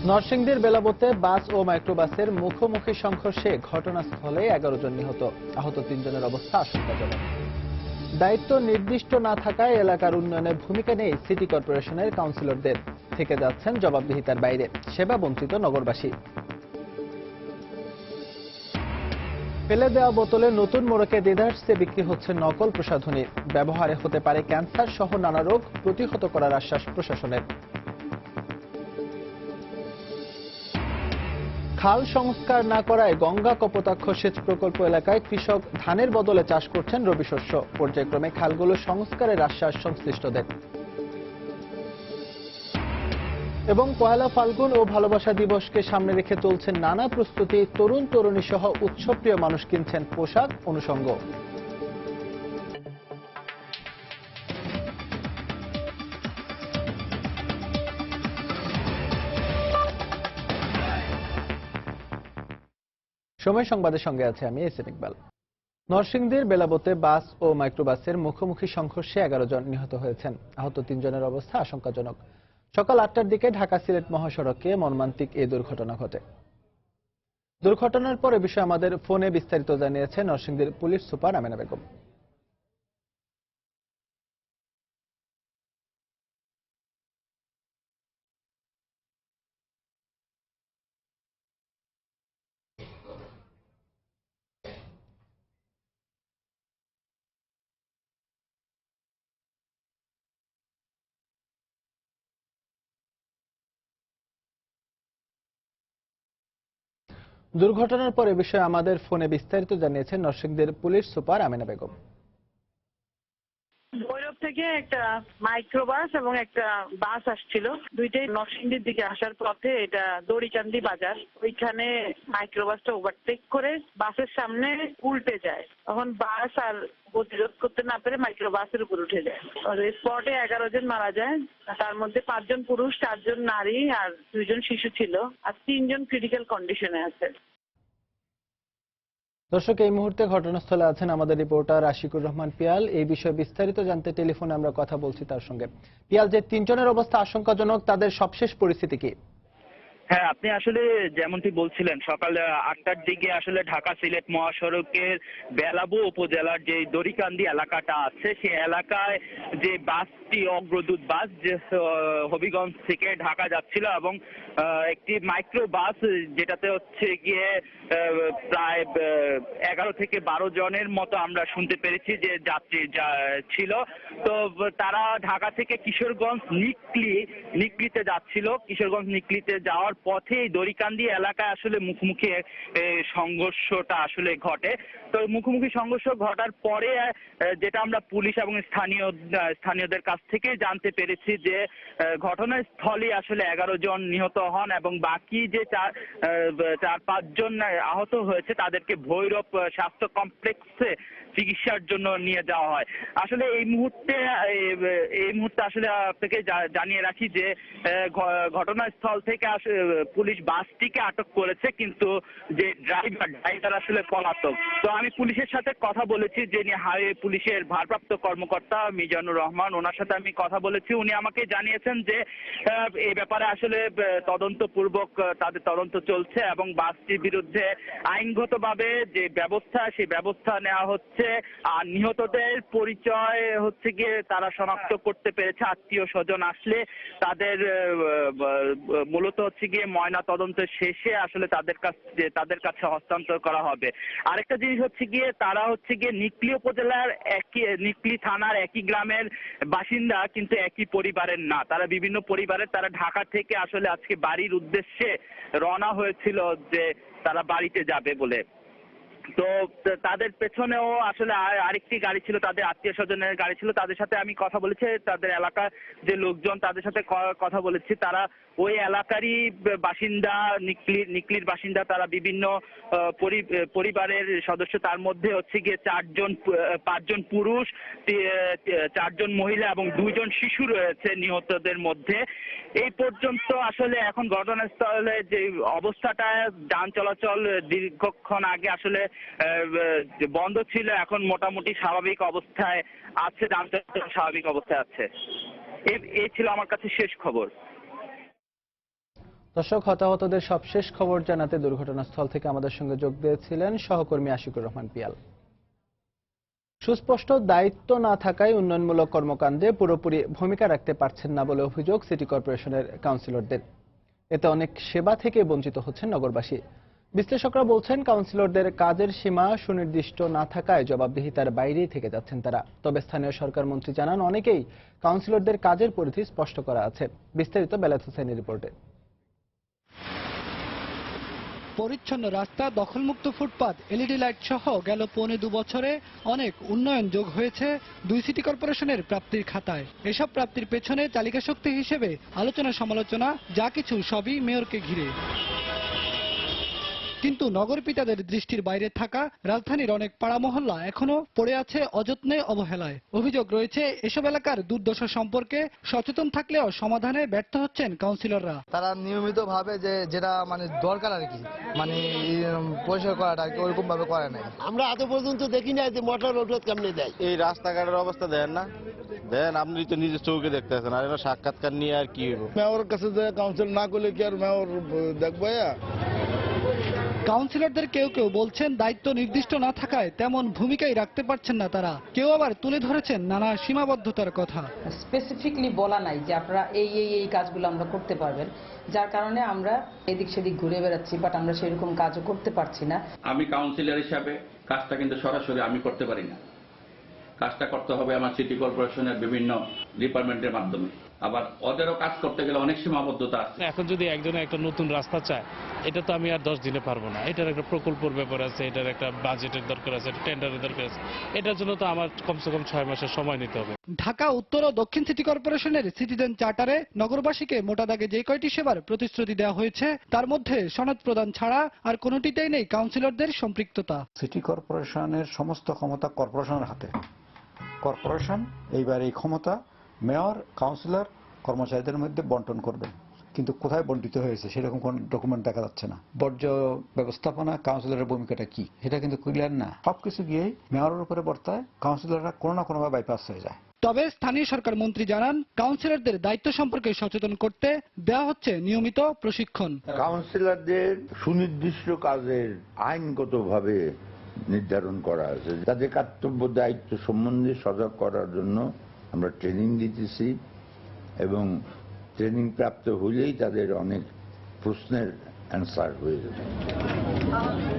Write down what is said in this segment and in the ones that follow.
নরসিংদীর বেলাবতে বাস ও মাইক্রোবাসের মুখোমুখি সংঘর্ষে ঘটনাস্থলে 11 জন নিহত। আহত 3 জনের অবস্থা আশঙ্কাজনক। দায়িত্ব নির্দিষ্ট না থাকায় এলাকার উন্নয়নে ভূমিকা নেই সিটি কর্পোরেশনের কাউন্সিলরদের। থেকে যাচ্ছেন জবাবদিহিতার বাইরে, সেবা বঞ্চিত নগরবাসী। ফেলে দেওয়া বোতলে নতুন মোড়কে দেদারসে বিক্রি হচ্ছে নকল প্রসাধনী। ব্যবহারে হতে পারে ক্যান্সার সহ নানা রোগ, প্রতিহত করার আশ্বাস প্রশাসনের। খাল সংস্কার না করায় গঙ্গা কপোতাক্ষ সেচ প্রকল্প এলাকায় কৃষক ধানের বদলে চাষ করছেন রবি শস্য। পর্যায়ক্রমে খালগুলো সংস্কারের আশ্বাস সংশ্লিষ্টদের। এবং পয়লা ফাল্গুন ও ভালোবাসা দিবসকে সামনে রেখে চলছে নানা প্রস্তুতি। তরুণ তরুণী সহ উৎসবপ্রিয় মানুষ কিনছেন পোশাক, অনুষঙ্গ। সময় সংবাদের সঙ্গে আছে আমি এস এম ইকবাল। নরসিংদীর বেলাবতে বাস ও মাইক্রোবাসের মুখোমুখি সংঘর্ষে 11 জন নিহত হয়েছেন। আহত 3 জনের অবস্থা আশঙ্কাজনক। সকাল 8টার দিকে ঢাকা সিলেট মহাসড়কে মর্মান্তিক এই দুর্ঘটনা ঘটে। দুর্ঘটনার পর এ বিষয়ে আমাদের ফোনে বিস্তারিত জানিয়েছেন নরসিংদীর পুলিশ সুপার আমেনা বেগম। দুর্ঘটনার পর এ বিষয়ে আমাদের ফোনে বিস্তারিত জানিয়েছেন নরসিংদীর পুলিশ সুপার আমেনা বেগম। ভৈরব থেকে একটা মাইক্রোবাস এবং একটা বাস আসছিল, দুইটাই নরসিংদীর দিকে আসার পথে এটা দড়িকান্দি বাজার, ওইখানে মাইক্রোবাসটা ওভারটেক করে বাসের সামনে উল্টে যায়। তখন বাস আর প্রতিরোধ করতে না পেরে মাইক্রোবাসের উপর উঠে যায়। স্পটে 11 জন মারা যায়, তার মধ্যে 5 জন পুরুষ, 4 জন নারী আর 2 জন শিশু ছিল, আর 3 জন ক্রিটিক্যাল কন্ডিশনে আছে। দর্শক, এই মুহূর্তে ঘটনাস্থলে আছেন আমাদের রিপোর্টার আশিকুর রহমান পিয়াল। এই বিষয়ে বিস্তারিত জানতে টেলিফোনে আমরা কথা বলছি তার সঙ্গে। পিয়াল, যে 3 জনের অবস্থা আশঙ্কাজনক, তাদের সবশেষ পরিস্থিতি কি? হ্যাঁ, আপনি আসলে যেমনটি বলছিলেন, সকাল 8টার দিকে আসলে ঢাকা সিলেট মহাসড়কের বেলাবো উপজেলার যে দড়িকান্দি এলাকাটা আছে, সেই এলাকায় যে বাসটি অগ্রদূত বাস যে হবিগঞ্জ থেকে ঢাকা যাচ্ছিল এবং একটি মাইক্রো বাস যেটাতে হচ্ছে গিয়ে প্রায় 11 থেকে 12 জনের মতো আমরা শুনতে পেরেছি যে যাত্রী ছিল। তো তারা ঢাকা থেকে কিশোরগঞ্জ নিকলিতে যাচ্ছিল। কিশোরগঞ্জ নিকলিতে যাওয়ার পথে দড়িকান্দি এলাকায় আসলে মুখোমুখি সংঘর্ষটা আসলে ঘটে। তো মুখোমুখি সংঘর্ষ ঘটার পরে যেটা আমরা পুলিশ এবং স্থানীয়দের কাছ থেকে জানতে পেরেছি যে ঘটনাস্থলে আসলে 11 জন নিহত হন এবং বাকি যে 4-5 জন আহত হয়েছে তাদেরকে ভৈরব স্বাস্থ্য কমপ্লেক্সে চিকিৎসার জন্য নিয়ে যাওয়া হয়। আসলে এই মুহূর্তে আসলে আপনাকে জানিয়ে রাখি যে ঘটনাস্থল থেকে পুলিশ বাসটিকে আটক করেছে, কিন্তু যে ড্রাইভার আসলে পলাতক। তো আমি পুলিশের সাথে কথা বলেছি, যিনি হাইওয়ে পুলিশের ভারপ্রাপ্ত কর্মকর্তা মিজানুর রহমান, ওনার সাথে আমি কথা বলেছি। উনি আমাকে জানিয়েছেন যে এই ব্যাপারে আসলে তদন্তপূর্বক তাদের তদন্ত চলছে এবং বাসটির বিরুদ্ধে আইনগতভাবে যে ব্যবস্থা, সেই ব্যবস্থা নেওয়া হচ্ছে। আর নিহতদের পরিচয় হচ্ছে গিয়ে তারা শনাক্ত করতে পেরেছে। আত্মীয় স্বজন আসলে তাদের মূলত হচ্ছে গিয়ে ময়না তদন্ত শেষে আসলে তাদের কাছে হস্তান্তর করা হবে। আরেকটা জিনিস হচ্ছে গিয়ে তারা হচ্ছে গিয়ে নিকলি উপজেলার নিকলি থানার একই গ্রামের বাসিন্দা, কিন্তু একই পরিবারের না। তারা বিভিন্ন পরিবারের, তারা ঢাকা থেকে আসলে আজকে বাড়ির উদ্দেশ্যে রওনা হয়েছিল যে তারা বাড়িতে যাবে বলে। তো তাদের পেছনেও আসলে আরেকটি গাড়ি ছিল, তাদের আত্মীয় স্বজনের গাড়ি ছিল। তাদের সাথে আমি কথা বলেছি, তাদের এলাকার যে লোকজন তাদের সাথে কথা বলেছি, তারা ওই এলাকারই বাসিন্দা, নিকলির বাসিন্দা। তারা বিভিন্ন পরিবারের সদস্য, তার মধ্যে হচ্ছে গিয়ে 5 জন পুরুষ, 4 জন মহিলা এবং 2 জন শিশু রয়েছে নিহতদের মধ্যে। এই পর্যন্ত আসলে এখন ঘটনাস্থলে যে অবস্থাটা, যান চলাচল দীর্ঘক্ষণ আগে আসলে বন্ধ ছিল, এখন মোটামুটি স্বাভাবিক অবস্থায় আছে, যান চলাচল স্বাভাবিক অবস্থায় আছে। এই ছিল আমার কাছে শেষ খবর। দর্শক, হতাহতদের সবশেষ খবর জানাতে দুর্ঘটনাস্থল থেকে আমাদের সঙ্গে যোগ দিয়েছিলেন সহকর্মী আশিকুর রহমান পিয়াল। সুস্পষ্ট দায়িত্ব না থাকায় উন্নয়নমূলক কর্মকাণ্ডে পুরোপুরি ভূমিকা রাখতে পারছেন না বলে অভিযোগ সিটি কর্পোরেশনের কাউন্সিলরদের। এতে অনেক সেবা থেকে বঞ্চিত হচ্ছেন নগরবাসী। বিশ্লেষকরা বলছেন, কাউন্সিলরদের কাজের সীমা সুনির্দিষ্ট না থাকায় জবাবদিহিতার বাইরেই থেকে যাচ্ছেন তারা। তবে স্থানীয় সরকার মন্ত্রী জানান, অনেকেই কাউন্সিলরদের কাজের পরিধি স্পষ্ট করা আছে। বিস্তারিত বেলায়েত হোসেনের রিপোর্টে। পরিচ্ছন্ন রাস্তা, দখলমুক্ত ফুটপাত, এলইডি লাইট সহ গেল 1.25 বছরে অনেক উন্নয়ন যোগ হয়েছে দুই সিটি কর্পোরেশনের প্রাপ্তির খাতায়। এসব প্রাপ্তির পেছনে তালিকা শক্তি হিসেবে আলোচনা সমালোচনা যা কিছু সবই মেয়রকে ঘিরে। কিন্তু নগরপিতাদের দৃষ্টির বাইরে থাকা রাজধানীর অনেক পাড়া মহল্লা এখনো পড়ে আছে অযত্নে, অবহেলায়। অভিযোগ রয়েছে, এসব এলাকার দুর্দশা সম্পর্কে সচেতন থাকলেও সমাধানে ব্যর্থ হচ্ছেন কাউন্সিলররা। তারা নিয়মিত ভাবে যে যেটা দরকার আর কি, পরিষ্কার করাটা আর কি ওইরকম ভাবে করে নাই। আমরা এত পর্যন্ত দেখি না যে মোটর রোড কেমনে দেয়। এই রাস্তাঘাটের অবস্থা দেন না, দেন আপনি তো নিজের চোখে দেখতেছেন, আর এটা সাক্ষাৎকার নিয়ে আর কি হইব। মেয়রের কাছে যে কাউন্সিল না করলে কি আর মেয়র দেখবো? কাউন্সিলরদের কেউ কেউ বলছেন, দায়িত্ব নির্দিষ্ট না থাকায় তেমন ভূমিকাই রাখতে পারছেন না তারা। কেউ আবার তুলে ধরেছেন নানা সীমাবদ্ধতার কথা। স্পেসিফিকলি বলা নাই যে আপনারা এই কাজগুলো আমরা করতে পারবেন, যার কারণে আমরা এদিক সেদিক ঘুরে বেড়াচ্ছি, বাট আমরা সেরকম কাজও করতে পারছি না। আমি কাউন্সিলর হিসাবে কাজটা কিন্তু সরাসরি আমি করতে পারি না, কাজটা করতে হবে আমার সিটি কর্পোরেশনের বিভিন্ন ডিপার্টমেন্টের মাধ্যমে। আবার ওদেরও কাজ করতে গেলে অনেক সীমাবদ্ধতা আছে। এখন যদি একজনে একটা নতুন রাস্তা চায়, এটা তো আমি আর 10 দিনে পারবো না। এটার একটা প্রকল্পের ব্যাপার আছে, এটার একটা বাজেটের দরকার আছে, টেন্ডারের দরকার আছে। এটার জন্য তো আমার কমসে কম 6 মাসের সময় নিতে হবে। ঢাকা উত্তর ও দক্ষিণ সিটি কর্পোরেশনের সিটিজেন চার্টারে নগরবাসীকে মোটা দাগে যে কয়টি সেবার প্রতিশ্রুতি দেওয়া হয়েছে, তার মধ্যে সনদ প্রদান ছাড়া আর কোনোটিতেই নেই কাউন্সিলরদের সম্পৃক্ততা। সিটি কর্পোরেশনের সমস্ত ক্ষমতা কর্পোরেশনের হাতে। কর্পোরেশন এইবার এই ক্ষমতা মেয়র, কাউন্সিলর, কর্মচারীদের মধ্যে বন্টন করবেন, কিন্তু কোথায় বন্টিত হয়েছে সেরকম কোন ডকুমেন্ট দেখা যাচ্ছে না। বর্জ্য ব্যবস্থাপনা কাউন্সিলরের ভূমিকাটা কি, এটা কিন্তু ক্লিয়ার না। সবকিছু গিয়ে মেয়রের উপরে বর্তায়, কাউন্সিলররা কোনো না কোনোভাবে বাইপাস হয়ে যায়। তবে স্থানীয় সরকার মন্ত্রী জানান, কাউন্সিলরদের দায়িত্ব সম্পর্কে সচেতন করতে দেওয়া হচ্ছে নিয়মিত প্রশিক্ষণ। কাউন্সিলরদের সুনির্দিষ্ট কাজের আইনগতভাবে নির্ধারণ করা আছে। তাদের কর্তব্য দায়িত্ব সম্বন্ধে সজাগ করার জন্য আমরা ট্রেনিং দিতেছি, এবং ট্রেনিং প্রাপ্ত হলেই তাদের অনেক প্রশ্নের অ্যান্সার হয়ে যাবে।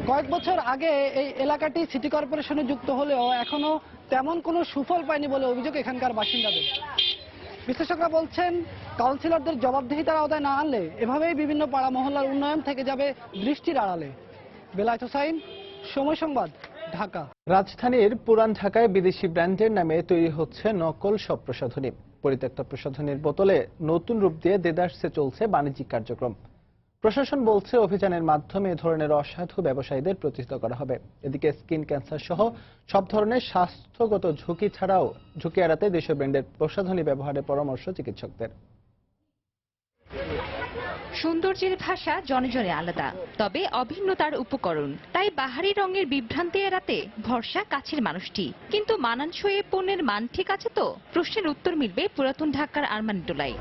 কয়েক বছর আগে এই এলাকাটি সিটি কর্পোরেশনে যুক্ত হলেও এখনো তেমন কোনো সুফল পায়নি বলে অভিযোগ এখানকার বাসিন্দাদের। বিশ্লেষকরা বলছেন, কাউন্সিলরদের জবাবদিহিতার আওতায় না আনলে এভাবেই বিভিন্ন পাড়া মহল্লার উন্নয়ন থেকে যাবে দৃষ্টির আড়ালে। বেলায়েত হোসেন, সময় সংবাদ, ঢাকা। রাজধানীর পুরান ঢাকায় বিদেশি ব্র্যান্ডের নামে তৈরি হচ্ছে নকল সব প্রসাধনী। পরিত্যক্ত প্রসাধনীর বোতলে নতুন রূপ দিয়ে দেদারসে চলছে বাণিজ্যিক কার্যক্রম। প্রশাসন বলছে, অভিযানের মাধ্যমে এ ধরনের অসাধু ব্যবসায়ীদের প্রতিহত করা হবে। এদিকে স্কিন ক্যান্সার সহ সব ধরনের স্বাস্থ্যগত ঝুঁকি এড়াতে দেশীয় ব্র্যান্ডের প্রসাধনী ব্যবহারের পরামর্শ চিকিৎসকদের। সৌন্দর্যের ভাষা জনে জনে আলাদা, তবে অভিন্ন তার উপকরণ। তাই বাহারি রঙের বিভ্রান্তি এড়াতে ভরসা কাছের মানুষটি। কিন্তু মানানসই পণ্যের মান ঠিক আছে তো? প্রশ্নের উত্তর মিলবে পুরাতন ঢাকার আরমানিটোলায়।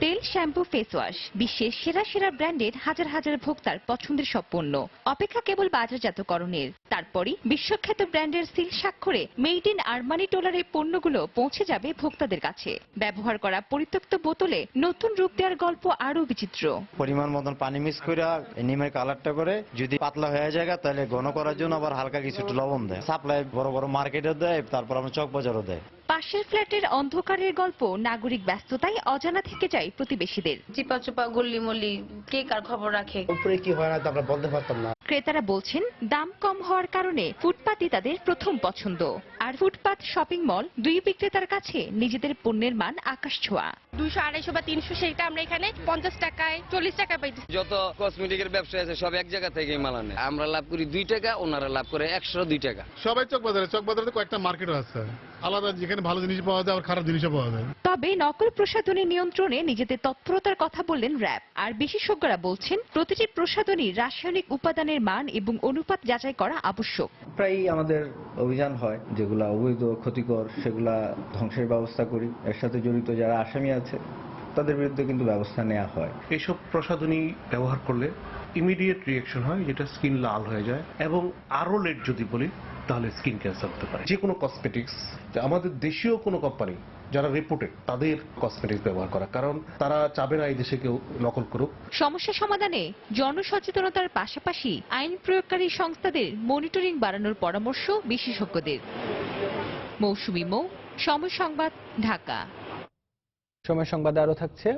তেল, শ্যাম্পু, ফেস ওয়াশ, বিশ্বের সেরা সেরা ব্র্যান্ডের হাজার হাজার ভোক্তার পছন্দের সব পণ্য, অপেক্ষা কেবল বাজারজাতকরণের। তারপরই বিশ্বখ্যাত ব্র্যান্ডের সিল স্বাক্ষরে মেড ইন আরমানিটোলার এই পণ্যগুলো পৌঁছে যাবে ভোক্তাদের কাছে। ব্যবহার করা পরিত্যক্ত বোতলে নতুন রূপ দেওয়ার গল্প আরো বিচিত্র। পরিমাণ মতন পানি মিক্স করে নিমের কালারটা করে যদি পাতলা হয়ে যায় তাহলে ঘন করার জন্য আবার হালকা কিছু লবণ দেয়। সাপ্লাই বড় বড় মার্কেটে দেয়, তারপর আমরা চক বাজারও দেয়। পাশের ফ্ল্যাটের অন্ধকারের গল্প নাগরিক ব্যস্ততায় অজানা থেকে যায় প্রতিবেশীদের। চিপা চুপা গল্লি মল্লি কে কার খবর রাখে, উপরে কি হয় না তা আমরা বলতে পারতাম না। ক্রেতারা বলছেন, দাম কম হওয়ার কারণে ফুটপাতই তাদের প্রথম পছন্দ। আর ফুটপাত শপিং মল দুই বিক্রেতার কাছে নিজেদের পণ্যের মান আকাশ ছোঁয়া। 200, 250 বা 300 সেটা আমরা এখানে 50 টাকায় 40 টাকায় পাইছি। যত কসমেটিকের ব্যবসা আছে সব এক জায়গা থেকে মাল আনে। আমরা লাভ করি 2 টাকা, ওনারা লাভ করে 102 টাকা। সবাই চক বাজারে কয়েকটা মার্কেটও আছে আলাদা, যেখানে ভালো জিনিস পাওয়া যায় আর খারাপ জিনিসও পাওয়া যায়। তবে নকল প্রসাধনী নিয়ন্ত্রণে নিজেদের তৎপরতার কথা বললেন র্যাব। আর বিশেষজ্ঞরা বলছেন, প্রতিটি প্রসাধনী রাসায়নিক উপাদানের মান এবং অনুপাত যাচাই করা আবশ্যক। প্রায় আমাদের অভিযান হয়, যেগুলা অবৈধ ক্ষতিকর সেগুলা ধ্বংসের ব্যবস্থা করি। এর সাথে জড়িত যারা আসামি আছে তাদের বিরুদ্ধে কিন্তু ব্যবস্থা নেওয়া হয়। এইসব প্রসাধনী ব্যবহার করলে ইমিডিয়েট রিয়েকশন হয়, যেটা স্কিন লাল হয়ে যায়, এবং আরো লেট যদি বলি তাহলে স্কিন ক্যান্সার হতে পারে। যে কোনো কসমেটিক্স, আমাদের দেশীয় কোনো কোম্পানি যারা রিপোর্টেড, তাদের কসমেটিক্স ব্যবহার করা, কারণ তারা চাবে না এই দেশে কেউ নকল করুক। সমস্যা সমাধানে জনসচেতনতার পাশাপাশি আইন প্রয়োগকারী সংস্থাদের মনিটরিং বাড়ানোর পরামর্শ বিশেষজ্ঞদের। মৌসুমী মৌ, সময় সংবাদ, ঢাকা। সময় সংবাদে আরো থাকছে,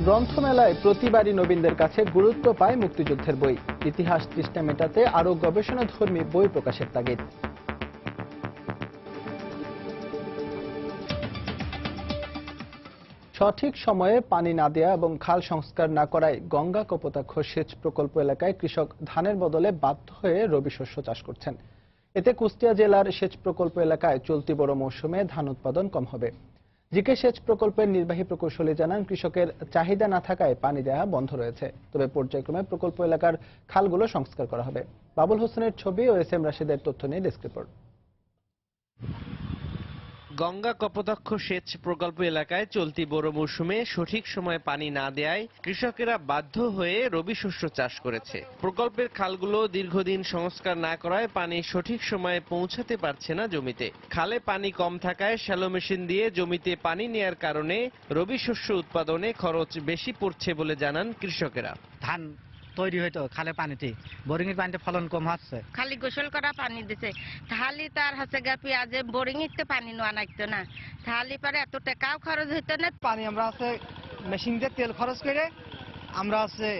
গ্রন্থমেলায় প্রতিবারই নবীনদের কাছে গুরুত্ব পায় মুক্তিযুদ্ধের বই। ইতিহাস তৃষ্ণা মেটাতে আরো গবেষণাধর্মী বই প্রকাশের তাগিদ। সঠিক সময়ে পানি না দেয়া এবং খাল সংস্কার না করায় গঙ্গা কপোতাক্ষ সেচ প্রকল্প এলাকায় কৃষক ধানের বদলে বাধ্য হয়ে রবি শস্য চাষ করছেন। এতে কুষ্টিয়া জেলার সেচ প্রকল্প এলাকায় চলতি বড় মৌসুমে ধান উৎপাদন কম হবে। জিকে সেচ প্রকল্পের নির্বাহী প্রকৌশলী জানান, কৃষকের চাহিদা না থাকায় পানি দেওয়া বন্ধ রয়েছে, তবে পর্যায়ক্রমে প্রকল্প এলাকার খালগুলো সংস্কার করা হবে। বাবুল হোসেনের ছবি ও এস এম রাশিদের তথ্য নিয়ে ডেস্ক রিপোর্ট। গঙ্গা কপোতাক্ষ সেচ প্রকল্প এলাকায় চলতি বোরো মৌসুমে সঠিক সময়ে পানি না দেয়ায় কৃষকেরা বাধ্য হয়ে রবি শস্য চাষ করেছে। প্রকল্পের খালগুলো দীর্ঘদিন সংস্কার না করায় পানি সঠিক সময়ে পৌঁছাতে পারছে না জমিতে। খালে পানি কম থাকায় শ্যালো মেশিন দিয়ে জমিতে পানি নেয়ার কারণে রবি শস্য উৎপাদনে খরচ বেশি পড়ছে বলে জানান কৃষকেরা। ধান তৈরি হয়তো খালে পানিতে, বোরিং এর পানিতে ফলন কম হচ্ছে। খালি গোসল করা পানি দিছে, তাহলে তার হচ্ছে গা পেঁয়াজে বোরিং এর পানি নেওয়া নাইতো না, তাহলে পরে এত টাকাও খরচ হইতো না। পানি আমরা আছে মেশিন দিয়ে তেল খরচ করে আমরা আছে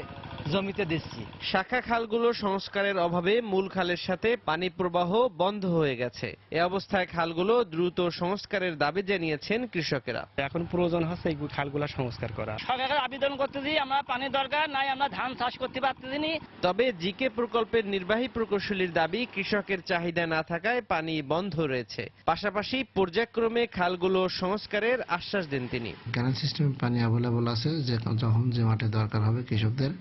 জমিতে দিচ্ছি। শাখা খালগুলো সংস্কারের অভাবে মূল খালের সাথে পানি প্রবাহ বন্ধ হয়ে গেছে। এ অবস্থায় খালগুলো দ্রুত সংস্কারের দাবি জানিয়েছেন কৃষকেরা। এখন প্রয়োজন হচ্ছে এই খালগুলো সংস্কার করা। সরকারের আবেদন করতেছি, আমরা পানি দরকার নাই, আমরা ধান চাষ করতে পারতেছি না। তবে জিকে প্রকল্পের নির্বাহী প্রকৌশলীর দাবি, কৃষকের চাহিদা না থাকায় পানি বন্ধ রয়েছে। পাশাপাশি পর্যায়ক্রমে খালগুলো সংস্কারের আশ্বাস দেন তিনি। ক্যানেল সিস্টেমে পানি অ্যাভেলেবল আছে, যখন যে মাঠে দরকার হবে কৃষকদের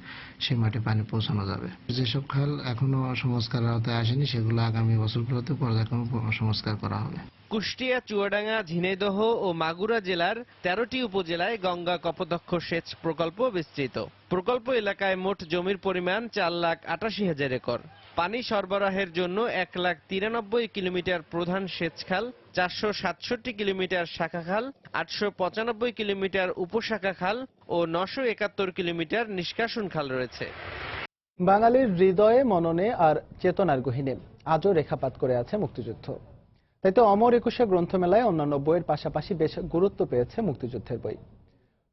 সেই মাঠে পানি পৌঁছানো যাবে। যেসব খাল এখনো সংস্কারের আওতায় আসেনি সেগুলো আগামী বছরগুলোতে পর্যায়ক্রমে সংস্কার করা হবে। কুষ্টিয়া, চুয়াডাঙ্গা, ঝিনাইদহ ও মাগুরা জেলার 13টি উপজেলায় গঙ্গা কপোতাক্ষ সেচ প্রকল্প বিস্তৃত। প্রকল্প এলাকায় মোট জমির পরিমাণ 4,88,000 একর। পানি সরবরাহের জন্য 1,93,000 কিলোমিটার প্রধান সেচ খাল, 467 কিলোমিটার শাখা খাল, 895 কিলোমিটার উপশাখা খাল ও 971 কিলোমিটার নিষ্কাশন খাল রয়েছে। বাঙালির হৃদয়ে, মননে আর চেতনার গহীনে আজও রেখাপাত করে আছে মুক্তিযুদ্ধ। তাই তো অমর একুশে গ্রন্থমেলায় অন্যান্য বইয়ের পাশাপাশি বেশ গুরুত্ব পেয়েছে মুক্তিযুদ্ধের বই।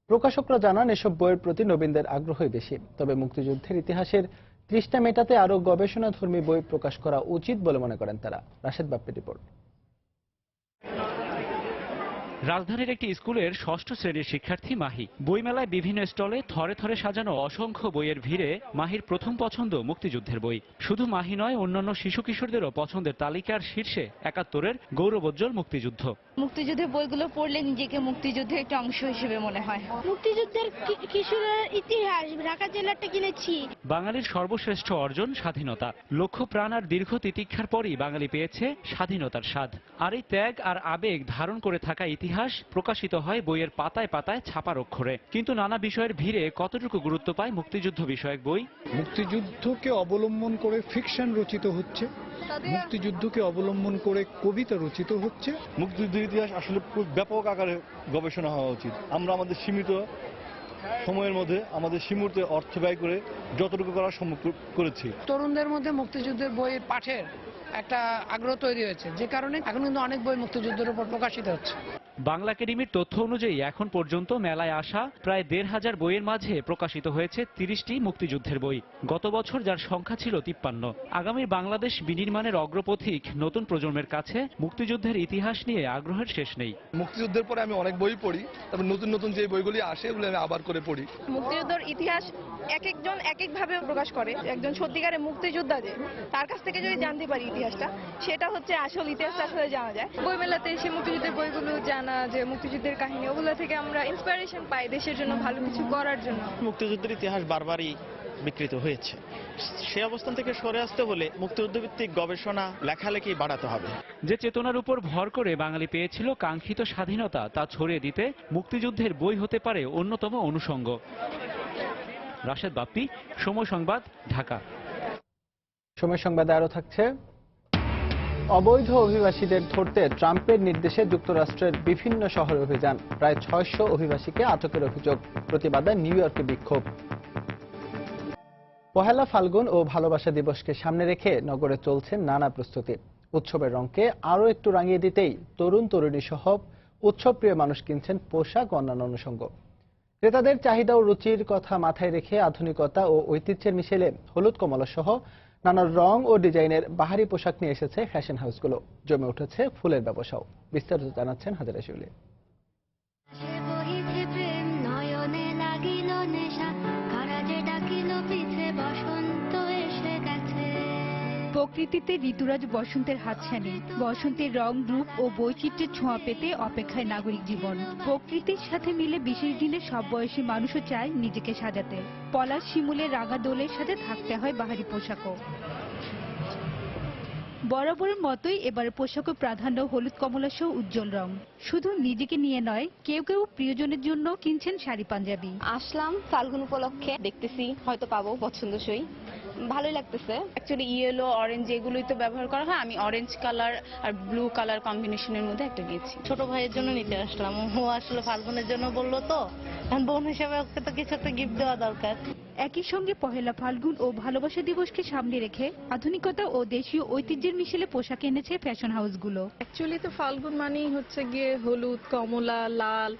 প্রকাশকরা জানান, এসব বইয়ের প্রতি নবীনদের আগ্রহই বেশি। তবে মুক্তিযুদ্ধের ইতিহাসের তৃষ্ণা মেটাতে আরো গবেষণাধর্মী বই প্রকাশ করা উচিত বলে মনে করেন তারা। রাশেদ বাপ্পি রিপোর্ট। রাজধানীর একটি স্কুলের ষষ্ঠ শ্রেণীর শিক্ষার্থী মাহি। বইমেলায় বিভিন্ন স্টলে থরে থরে সাজানো অসংখ্য বইয়ের ভিড়ে মাহির প্রথম পছন্দ মুক্তিযুদ্ধের বই। শুধু মাহি নয়, অন্যান্য শিশু কিশোরদেরও পছন্দের তালিকার শীর্ষে ৭১-এর গৌরবোজ্জ্বল মুক্তিযুদ্ধ। মুক্তিযুদ্ধের বইগুলো পড়লে নিজেকে মুক্তিযুদ্ধের একটা অংশ হিসেবে মনে হয়। মুক্তিযুদ্ধের কিশোরের ইতিহাস ঢাকা জেলাটা কিনেছি। বাঙালির সর্বশ্রেষ্ঠ অর্জন স্বাধীনতা। লক্ষ প্রাণ আর দীর্ঘ তিতিক্ষার পরই বাঙালি পেয়েছে স্বাধীনতার স্বাদ। আর এই ত্যাগ আর আবেগ ধারণ করে থাকা ইতিহাস প্রকাশিত হয় বইয়ের পাতায় পাতায় ছাপার অক্ষরে। কিন্তু নানা বিষয়ের ভিড়ে কতটুকু গুরুত্ব পায় মুক্তিযুদ্ধ বিষয়ক বই? মুক্তিযুদ্ধকে অবলম্বন করে ফিকশন রচিত হচ্ছে, মুক্তিযুদ্ধকে অবলম্বন করে কবিতা রচিত হচ্ছে। মুক্তিযুদ্ধের ইতিহাস আসলে খুব ব্যাপক আকারে গবেষণা হওয়া উচিত। আমরা আমাদের সীমিত সময়ের মধ্যে আমাদের সীমিত অর্থ ব্যয় করে যতটুকু করার সম্ভব করেছি। তরুণদের মধ্যে মুক্তিযুদ্ধের বই পাঠের একটা আগ্রহ তৈরি হয়েছে, যে কারণে এখন কিন্তু অনেক বই মুক্তিযুদ্ধের উপর প্রকাশিত হচ্ছে। বাংলা একাডেমির তথ্য অনুযায়ী এখন পর্যন্ত মেলায় আসা প্রায় ১৫০০ বইয়ের মাঝে প্রকাশিত হয়েছে ৩০টি মুক্তিযুদ্ধের বই। গত বছর যার সংখ্যা ছিল ৫৩। আগামীর বাংলাদেশ বিনির্মাণের অগ্রপথিক নতুন প্রজন্মের কাছে মুক্তিযুদ্ধের ইতিহাস নিয়ে আগ্রহের শেষ নেই। মুক্তিযুদ্ধের পরে আমি অনেক বই পড়ি, তবে নতুন নতুন যে বইগুলি আসে এগুলো আমি আবার করে পড়ি। মুক্তিযুদ্ধের ইতিহাস এক একজন এক এক ভাবে প্রকাশ করে। একজন সত্যিকারের মুক্তিযোদ্ধা যে, তার কাছ থেকে যদি জানতে পারি ইতিহাসটা, সেটা হচ্ছে আসল ইতিহাসটা আসলে জানা যায়। বইমেলাতে এসে মুক্তিযুদ্ধের বইগুলো জানা, যে মুক্তিযুদ্ধের কাহিনী, ওগুলো থেকে আমরা ইন্সপিরেশন পাই দেশের জন্য ভালো কিছু করার জন্য। মুক্তিযুদ্ধের ইতিহাস বারবারই বিকৃত হয়েছে। সে অবস্থান থেকে সরে আসতে হলে মুক্তিযুদ্ধভিত্তিক গবেষণা লেখালেখি বাড়াতে হবে। যে চেতনার উপর ভর করে বাঙালি পেয়েছিল কাঙ্ক্ষিত স্বাধীনতা তা ছড়িয়ে দিতে মুক্তিযুদ্ধের বই হতে পারে অন্যতম অনুষঙ্গ। রাশেদ বাপ্পি, সময় সংবাদ, ঢাকা। সময় সংবাদে আরো থাকছে, অবৈধ অভিবাসীদের ধরতে ট্রাম্পের নির্দেশে যুক্তরাষ্ট্রের বিভিন্ন শহরে অভিযান, প্রায় 600 অভিবাসীকে আটকের অভিযোগ, প্রতিবাদে নিউ ইয়র্কে বিক্ষোভ। পহেলা ফাল্গুন ও ভালোবাসা দিবসকে সামনে রেখে নগরে চলছে নানা প্রস্তুতি। উৎসবের রঙকে আরো একটু রাঙিয়ে দিতেই তরুণ তরুণী সহ উৎসবপ্রিয় মানুষ কিনছেন পোশাক ও অন্যান্য অনুষঙ্গ। ক্রেতাদের চাহিদা ও রুচির কথা মাথায় রেখে আধুনিকতা ও ঐতিহ্যের মিশেলে হলুদ কমলা সহ নানা রং ও ডিজাইনের বাহারি পোশাক নিয়ে এসেছে ফ্যাশন হাউসগুলো। জমে উঠেছে ফুলের ব্যবসাও। বিস্তারিত জানাচ্ছেন হাজারা শিউলি। প্রকৃতিতে ঋতুরাজ বসন্তের হাতছানি, বসন্তের রং রূপ ও বৈচিত্র্যের ছোঁয়া পেতে অপেক্ষায় নাগরিক জীবন। প্রকৃতির সাথে মিলে বিশেষ দিনে সব বয়সী মানুষও চায় নিজেকে সাজাতে। পলাশ শিমুলের রাঙা দোলের সাথে থাকতে হয় বাহারি পোশাকও। বরাবরের মতোই এবারে পোশাকে প্রাধান্য হলুদ কমলা সহ উজ্জ্বল রং। শুধু নিজেকে নিয়ে নয়, কেউ কেউ প্রিয়জনের জন্য কিনছেন শাড়ি পাঞ্জাবি। আসলাম ফাল্গুন উপলক্ষে, দেখতেছি হয়তো পাবো পছন্দসই, ভালোই লাগতেছে। অ্যাকচুয়ালি ইয়েলো অরেঞ্জ এগুলোই তো ব্যবহার করা হয়, আমি অরেঞ্জ কালার আর ব্লু কালার কম্বিনেশনের মধ্যে একটা নিয়েছি। ছোট ভাইয়ের জন্য নিতে আসলাম, ও আসলে ফাল্গুনের জন্য বললো তো, বোন হিসেবে ওকে তো কিছু একটা গিফট দেওয়া দরকার। একই সঙ্গে পহেলা ফাল্গুন ও ভালোবাসা দিবসকে সামনে রেখে আধুনিকতা ও দেশীয় ঐতিহ্যের মিশেলে পোশাক এনেছে ফ্যাশন হাউসগুলো। অ্যাকচুয়ালি তো ফাল্গুন মানেই হচ্ছে গিয়ে হলুদ, কমলা, লাল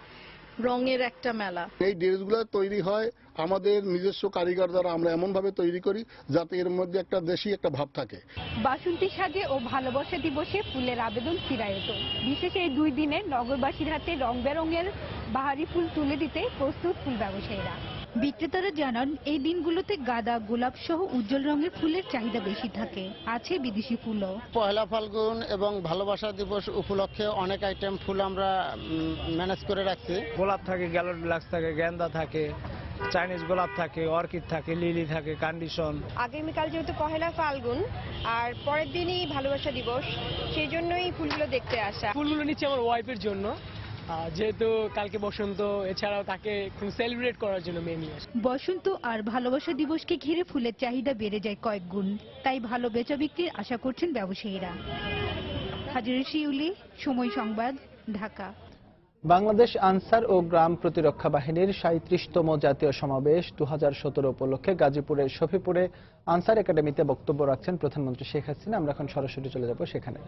রঙের একটা মেলা। এই ড্রেসগুলো তৈরি হয় আমাদের নিজস্ব কারিগর দ্বারা। আমরা এমন ভাবে তৈরি করি যাতে এর মধ্যে একটা দেশি একটা ভাব থাকে। বাসন্তী সাজে ও ভালোবাসা দিবসে ফুলের আবেদন চিরায়ত। বিশেষ এই 2 দিনে নগরবাসীর হাতে রং বেরঙের বাহারি ফুল তুলে দিতে প্রস্তুত ফুল ব্যবসায়ীরা। বিক্রেতারা জানান, এই দিনগুলোতে গাঁদা, গোলাপ সহ উজ্জ্বল রঙের ফুলের চাহিদা বেশি থাকে। আছে বিদেশি ফুলও। পহেলা ফাল্গুন এবং ভালোবাসা দিবস উপলক্ষে অনেক আইটেম ফুল আমরা ম্যানেজ করে রাখছি। গোলাপ থাকে, গ্যালোড ডিলাক্স থাকে, গেন্দা থাকে, চাইনিজ গোলাপ থাকে, অর্কিড থাকে, লিলি থাকে, কন্ডিশন। আগামীকাল যেহেতু পহেলা ফাল্গুন আর পরের দিনই ভালোবাসা দিবস, সেই জন্যই ফুলগুলো দেখতে আসা। ফুলগুলো নিচ্ছে আমার ওয়াইফের জন্য, যেহেতু কালকে বসন্ত, এছাড়াও তাকে সেলিব্রেট করার জন্য মেনলি। বসন্ত আর ভালোবাসা দিবসকে ঘিরে ফুলের চাহিদা বেড়ে যায় কয়েক গুণ, তাই ভালো বেচা বিক্রির আশা করছেন ব্যবসায়ীরা। হাজারা শিউলি, সময় সংবাদ, ঢাকা। বাংলাদেশ আনসার ও গ্রাম প্রতিরক্ষা বাহিনীর 37তম জাতীয় সমাবেশ 2017 উপলক্ষে গাজীপুরের শফিপুরে আনসার একাডেমিতে বক্তব্য রাখছেন প্রধানমন্ত্রী শেখ হাসিনা। আমরা এখন সরাসরি চলে যাব সেখানে।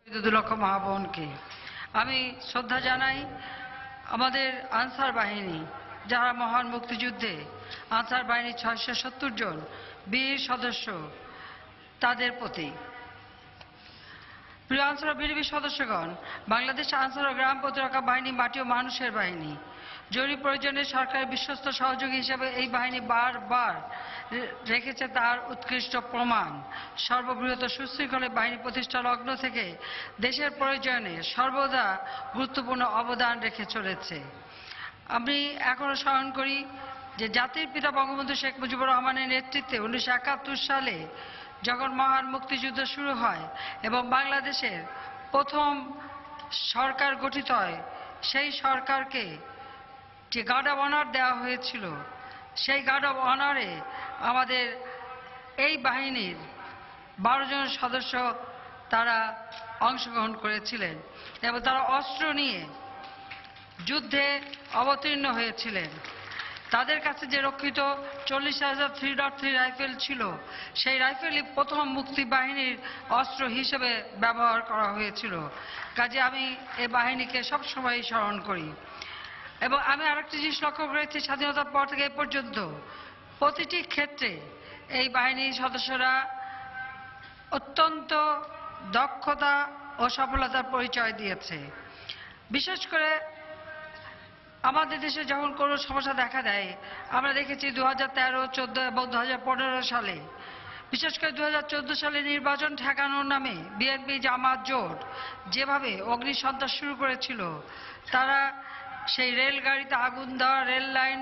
2 লক্ষ মা বোনকে আমি শ্রদ্ধা জানাই। আমাদের আনসার বাহিনী যারা মহান মুক্তিযুদ্ধে আনসার বাহিনীর 670 জন বীর সদস্য, তাদের প্রতি। প্রিয় আনসার ও বিজিবি সদস্যগণ, বাংলাদেশ আনসার ও গ্রাম প্রতিরক্ষা বাহিনী মাটি ও মানুষের বাহিনী। জরুরি প্রয়োজনে সরকারের বিশ্বস্ত সহযোগী হিসেবে এই বাহিনী বারবার রেখেছে তার উৎকৃষ্ট প্রমাণ। সর্ববৃহৎ সুশৃঙ্খল বাহিনী প্রতিষ্ঠা লগ্ন থেকে দেশের প্রয়োজনে সর্বদা গুরুত্বপূর্ণ অবদান রেখে চলেছে। আমি এখনো স্মরণ করি যে জাতির পিতা বঙ্গবন্ধু শেখ মুজিবুর রহমানের নেতৃত্বে 1971 সালে যখন মহান মুক্তিযুদ্ধ শুরু হয় এবং বাংলাদেশের প্রথম সরকার গঠিত হয়, সেই সরকারকে যে গার্ড অব অনার দেওয়া হয়েছিল, সেই গার্ড অব অনারে আমাদের এই বাহিনীর 12 জন সদস্য তারা অংশগ্রহণ করেছিলেন এবং তারা অস্ত্র নিয়ে যুদ্ধে অবতীর্ণ হয়েছিলেন। তাদের কাছে যে রক্ষিত 40,000 3.3 রাইফেল ছিল, সেই রাইফেলই প্রথম মুক্তি বাহিনীর অস্ত্র হিসেবে ব্যবহার করা হয়েছিল। কাজে আমি এই বাহিনীকে সবসময় স্মরণ করি। এবং আমি আরেকটি জিনিস লক্ষ্য করেছি, স্বাধীনতার পর থেকে এ পর্যন্ত প্রতিটি ক্ষেত্রে এই বাহিনীর সদস্যরা অত্যন্ত দক্ষতা ও সফলতার পরিচয় দিয়েছে। বিশেষ করে আমাদের দেশে যখন কোনো সমস্যা দেখা দেয়, আমরা দেখেছি 2013, 2014 এবং 2015 সালে বিশেষ করে 2014 সালে নির্বাচন ঠেকানোর নামে বিএনপি জামাত জোট যেভাবে অগ্নিসন্ত্রাস শুরু করেছিল, তারা সেই রেলগাড়িতে আগুন দেওয়া, রেল লাইন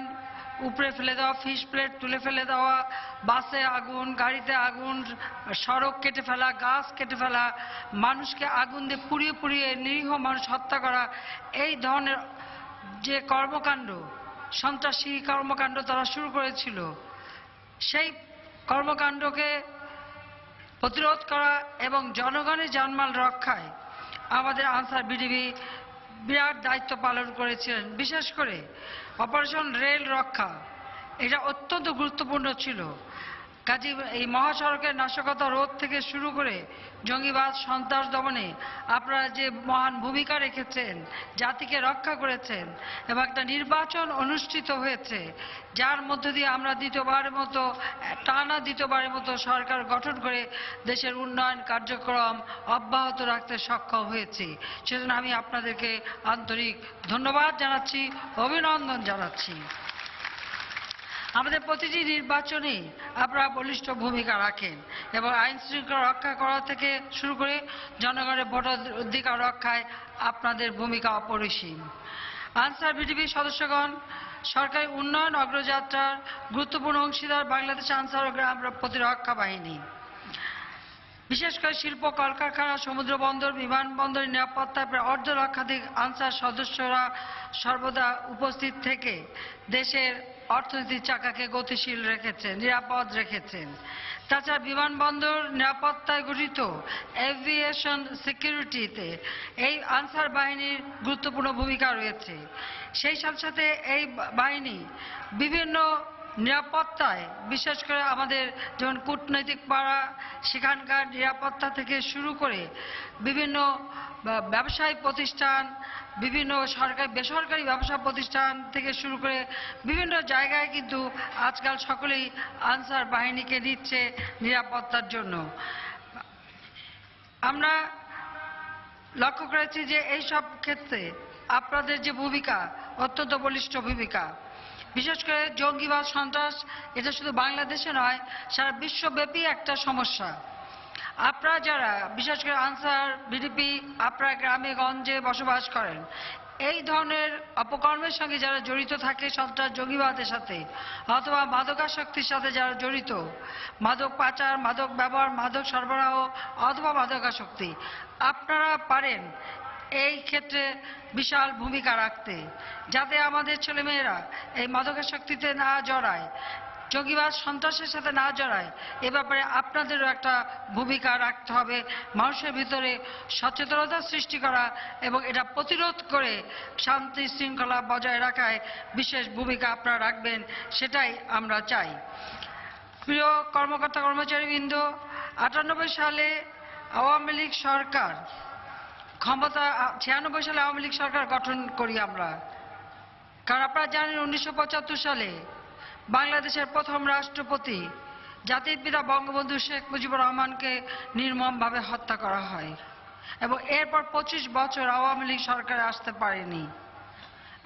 উপরে ফেলে দেওয়া, ফিশ প্লেট তুলে ফেলে দেওয়া, বাসে আগুন, গাড়িতে আগুন, সড়ক কেটে ফেলা, গাছ কেটে ফেলা, মানুষকে আগুন দিয়ে পুড়িয়ে পুড়িয়ে নিরীহ মানুষ হত্যা করা, এই ধরনের যে কর্মকাণ্ড, সন্ত্রাসী কর্মকাণ্ড তারা শুরু করেছিল, সেই কর্মকাণ্ডকে প্রতিরোধ করা এবং জনগণের জানমাল রক্ষায় আমাদের আনসার বিডিবি বিরাট দায়িত্ব পালন করেছিলেন। বিশেষ করে অপারেশন রেল রক্ষা, এটা অত্যন্ত গুরুত্বপূর্ণ ছিল। কাজী এই মহাসড়কের নাশকতা রোধ থেকে শুরু করে জঙ্গিবাদ সন্ত্রাস দমনে আপনারা যে মহান ভূমিকা রেখেছেন, জাতিকে রক্ষা করেছেন এবং একটা নির্বাচন অনুষ্ঠিত হয়েছে, যার মধ্য দিয়ে আমরা টানা দ্বিতীয়বারের মতো সরকার গঠন করে দেশের উন্নয়ন কার্যক্রম অব্যাহত রাখতে সক্ষম হয়েছি। সেজন্য আমি আপনাদেরকে আন্তরিক ধন্যবাদ জানাচ্ছি, অভিনন্দন জানাচ্ছি। আমাদের প্রতিটি নির্বাচনে আপনারা বলিষ্ঠ ভূমিকা রাখেন এবং আইন শৃঙ্খলা রক্ষা করা থেকে শুরু করে জনগণের ভোটাধিকার রক্ষায় আপনাদের ভূমিকা অপরিসীম। আনসার বিডিবির সদস্যগণ সরকারি উন্নয়ন অগ্রযাত্রার গুরুত্বপূর্ণ অংশীদার বাংলাদেশ আনসার ও গ্রাম প্রতিরক্ষা বাহিনী। বিশেষ করে শিল্প, কলকারখানা, সমুদ্র বন্দর, বিমানবন্দর নিরাপত্তায় প্রায় অর্ধলক্ষাধিক আনসার সদস্যরা সর্বদা উপস্থিত থেকে দেশের অর্থনীতির চাকাকে গতিশীল রেখেছেন, নিরাপদ রেখেছেন। তাছাড়া বিমানবন্দর নিরাপত্তায় গঠিত এভিয়েশন সিকিউরিটিতে এই আনসার বাহিনীর গুরুত্বপূর্ণ ভূমিকা রয়েছে। সেই সাথে সাথে এই বাহিনী বিভিন্ন নিরাপত্তায়, বিশেষ করে আমাদের যেমন কূটনৈতিক পাড়া, সেখানকার নিরাপত্তা থেকে শুরু করে বিভিন্ন ব্যবসায়িক প্রতিষ্ঠান, বিভিন্ন সরকারি বেসরকারি ব্যবসা প্রতিষ্ঠান থেকে শুরু করে বিভিন্ন জায়গায় কিন্তু আজকাল সকলেই আনসার বাহিনীকে দিচ্ছে নিরাপত্তার জন্য। আমরা লক্ষ্য করেছি যে এই সব ক্ষেত্রে আপনাদের যে ভূমিকা অত্যন্ত বলিষ্ঠ ভূমিকা। বিশেষ করে জঙ্গিবাদ সন্ত্রাস, এটা শুধু বাংলাদেশে নয়, সারা বিশ্বব্যাপী একটা সমস্যা। আপনারা যারা বিশেষ করে আনসার বিডিপি আপনারা গ্রামে গঞ্জে বসবাস করেন, এই ধরনের অপকর্মের সঙ্গে যারা জড়িত থাকে, সন্ত্রাস জঙ্গিবাদের সাথে অথবা মাদকাসক্তির সাথে যারা জড়িত, মাদক পাচার, মাদক ব্যবহার, মাদক সরবরাহ অথবা মাদকাসক্তি, আপনারা পারেন এই ক্ষেত্রে বিশাল ভূমিকা রাখতে, যাতে আমাদের ছেলেমেয়েরা এই মাদকাসক্তিতে না জড়ায়, জঙ্গিবাদ সন্ত্রাসের সাথে না জড়ায়। এ ব্যাপারে আপনাদেরও একটা ভূমিকা রাখতে হবে, মানুষের ভিতরে সচেতনতা সৃষ্টি করা এবং এটা প্রতিরোধ করে শান্তি শৃঙ্খলা বজায় রাখায় বিশেষ ভূমিকা আপনারা রাখবেন, সেটাই আমরা চাই। প্রিয় কর্মকর্তা কর্মচারীবৃন্দ, 98 সালে আওয়ামী লীগ সরকার ক্ষমতা, 96 সালে আওয়ামী লীগ সরকার গঠন করি আমরা। কারণ আপনারা জানেন 1975 সালে বাংলাদেশের প্রথম রাষ্ট্রপতি জাতির পিতা বঙ্গবন্ধু শেখ মুজিবুর রহমানকে নির্মমভাবে হত্যা করা হয় এবং এরপর 25 বছর আওয়ামী লীগ সরকারে আসতে পারেনি।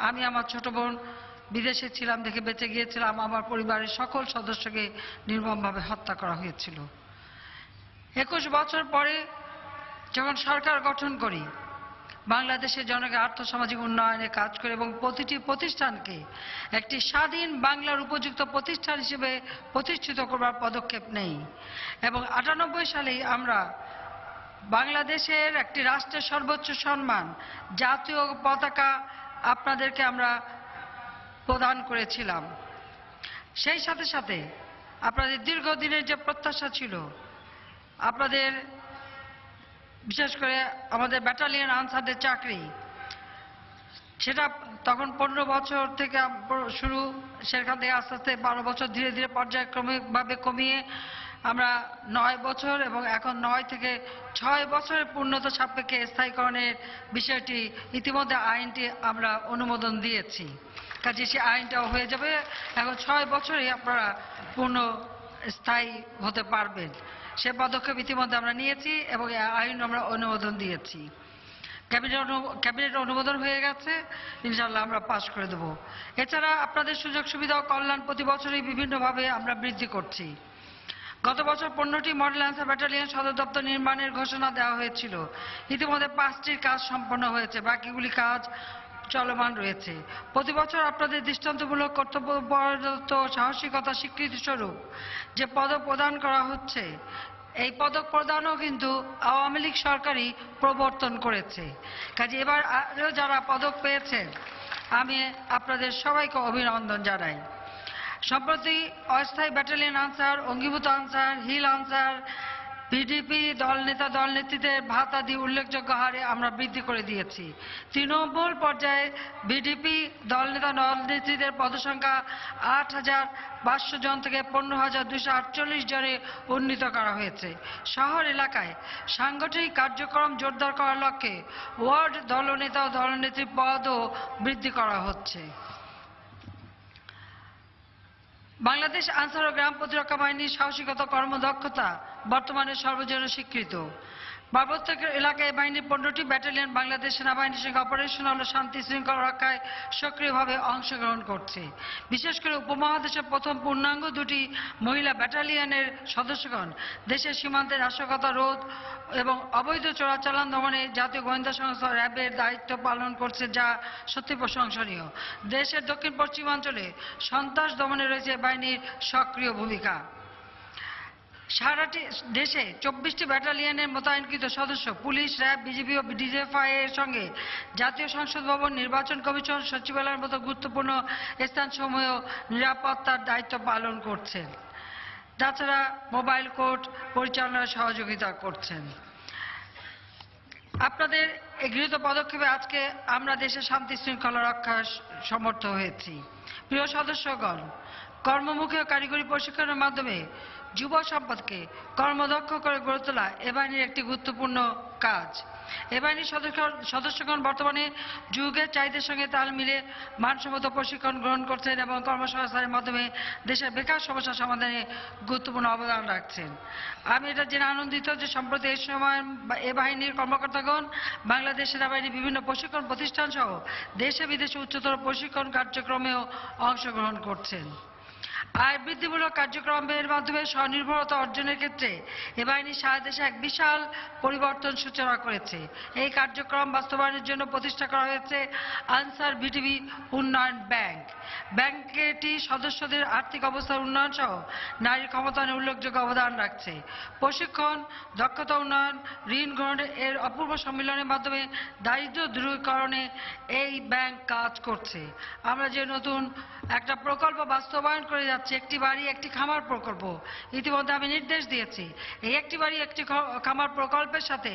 আমি আমার ছোট বোন বিদেশে ছিলাম দেখে বেঁচে গিয়েছিলাম, আমার পরিবারের সকল সদস্যকে নির্মমভাবে হত্যা করা হয়েছিল। 21 বছর পরে যখন সরকার গঠন করি, বাংলাদেশের জনগণের আর্থসামাজিক উন্নয়নে কাজ করে এবং প্রতিটি প্রতিষ্ঠানকে একটি স্বাধীন বাংলার উপযুক্ত প্রতিষ্ঠান হিসেবে প্রতিষ্ঠিত করবার পদক্ষেপ নেই এবং 98 সালেই আমরা বাংলাদেশের একটি রাষ্ট্রের সর্বোচ্চ সম্মান জাতীয় পতাকা আপনাদেরকে আমরা প্রদান করেছিলাম। সেই সাথে সাথে আপনাদের দীর্ঘদিনের যে প্রত্যাশা ছিল, আপনাদের বিশেষ করে আমাদের ব্যাটালিয়ন আনসারদের চাকরি, সেটা তখন 15 বছর থেকে শুরু, সেখান থেকে আস্তে আস্তে 12 বছর ধীরে ধীরে পর্যায়ক্রমিকভাবে কমিয়ে আমরা 9 বছর এবং এখন 9 থেকে 6 বছরের পূর্ণতা সাপেক্ষে স্থায়ীকরণের বিষয়টি ইতিমধ্যে আইনটি আমরা অনুমোদন দিয়েছি। কাজে সে আইনটাও হয়ে যাবে, এখন 6 বছরই আপনারা পূর্ণ স্থায়ী হতে পারবেন। সে পদক্ষেপ ইতিমধ্যে আমরা নিয়েছি এবং আইন আমরা অনুমোদন দিয়েছি। ক্যাবিনেট অনুমোদন হয়ে গেছে, ইনশাআল্লাহ আমরা পাশ করে দেব। এছাড়া আপনাদের সুযোগ সুবিধা ও কল্যাণ প্রতি বছরই বিভিন্নভাবে আমরা বৃদ্ধি করছি। গত বছর 15টি মডেল আনসার ব্যাটালিয়ন সদর দপ্তর নির্মাণের ঘোষণা দেওয়া হয়েছিল। ইতিমধ্যে 5টির কাজ সম্পন্ন হয়েছে, বাকিগুলি কাজ চলমান রয়েছে। প্রতি বছর আপনাদের দৃষ্টান্তমূলক কর্তব্যপরায়ণতা ও সাহসিকতা স্বীকৃতি স্বরূপ যে পদক প্রদান করা হচ্ছে, এই পদক প্রদানও কিন্তু আওয়ামী লীগ সরকারই প্রবর্তন করেছে। কাজে এবার আরও যারা পদক পেয়েছেন আমি আপনাদের সবাইকে অভিনন্দন জানাই। সম্প্রতি অস্থায়ী ব্যাটালিয়ন আনসার, অঙ্গীভূত আনসার, হিল আনসার, বিডিপি দলনেতা দলনেত্রীদের ভাতাদি উল্লেখযোগ্য হারে আমরা বৃদ্ধি করে দিয়েছি। তৃণমূল পর্যায়ে বিডিপি দলনেতা দলনেত্রীদের পদসংখ্যা 8,500 জন থেকে 15,248 জনে উন্নীত করা হয়েছে। শহর এলাকায় সাংগঠনিক কার্যক্রম জোরদার করার লক্ষ্যে ওয়ার্ড দলনেতা ও দলনেত্রীর পদও বৃদ্ধি করা হচ্ছে। বাংলাদেশ আনসার ও গ্রাম প্রতিরক্ষা বাহিনীর সাহসিকতা কর্মদক্ষতা বর্তমানে সর্বজনে স্বীকৃত। পার্বত্য এলাকায় বাহিনীর 15টি ব্যাটালিয়ন বাংলাদেশ সেনাবাহিনীর সঙ্গে অপারেশনাল ও শান্তি শৃঙ্খলা রক্ষায় সক্রিয়ভাবে অংশগ্রহণ করছে। বিশেষ করে উপমহাদেশের প্রথম পূর্ণাঙ্গ 2টি মহিলা ব্যাটালিয়নের সদস্যগণ দেশের সীমান্তে নাশকতা রোধ এবং অবৈধ চোরাচালান দমনে জাতীয় গোয়েন্দা সংস্থা র্যাবের দায়িত্ব পালন করছে, যা সত্যি প্রশংসনীয়। দেশের দক্ষিণ পশ্চিমাঞ্চলে সন্ত্রাস দমনে রয়েছে বাহিনীর সক্রিয় ভূমিকা। সারাটি দেশে 24টি ব্যাটালিয়নের মোতায়েনকৃত সদস্য পুলিশ, র্যাব, বিজিবি ও ডিজিএফআই এর সঙ্গে জাতীয় সংসদ ভবন, নির্বাচন কমিশন, সচিবালয়ের মতো গুরুত্বপূর্ণ স্থানসমূহেও নিরাপত্তার দায়িত্ব পালন করছেন। তাছাড়া মোবাইল কোর্ট পরিচালনায় সহযোগিতা করছেন। আপনাদের এই গৃহীত পদক্ষেপে আজকে আমরা দেশের শান্তি শৃঙ্খলা রক্ষায় সমর্থ হয়েছি। প্রিয় সদস্যগণ, কর্মমুখী ও কারিগরি প্রশিক্ষণের মাধ্যমে যুব সম্পদকে কর্মদক্ষ করে গড়ে তোলা এ বাহিনীর একটি গুরুত্বপূর্ণ কাজ। এ বাহিনীর সদস্যগণ বর্তমানে যুগের চাহিদার সঙ্গে তাল মিলে মানসম্মত প্রশিক্ষণ গ্রহণ করছেন এবং কর্মসংস্থানের মাধ্যমে দেশের বেকার সমস্যা সমাধানে গুরুত্বপূর্ণ অবদান রাখছেন। আমি এটা জেনে আনন্দিত যে সম্প্রতি এই সময় এ বাহিনীর কর্মকর্তাগণ বাংলাদেশ সেনাবাহিনীর বিভিন্ন প্রশিক্ষণ প্রতিষ্ঠান সহ দেশে বিদেশে উচ্চতর প্রশিক্ষণ কার্যক্রমেও অংশগ্রহণ করছেন। আয় বৃদ্ধিমূলক কার্যক্রমের মাধ্যমে স্বনির্ভরতা অর্জনের ক্ষেত্রে এ বাহিনী সারা দেশে এক বিশাল পরিবর্তন সূচনা করেছে। এই কার্যক্রম বাস্তবায়নের জন্য প্রতিষ্ঠা করা হয়েছে আনসার বিটিভি উন্নয়ন ব্যাংক। ব্যাংকটি সদস্যদের আর্থিক অবস্থার উন্নয়ন সহ নারীর ক্ষমতায়নে উল্লেখযোগ্য অবদান রাখছে। প্রশিক্ষণ, দক্ষতা উন্নয়ন, ঋণ গ্রহণ এর অপূর্ব সম্মিলনের মাধ্যমে দারিদ্র্য দূরীকরণে এই ব্যাংক কাজ করছে। আমরা যে নতুন একটা প্রকল্প বাস্তবায়ন করে যাচ্ছি, একটি বাড়ি একটি খামার প্রকল্প, ইতিমধ্যে আমি নির্দেশ দিয়েছি এই একটি বাড়ি একটি খামার প্রকল্পের সাথে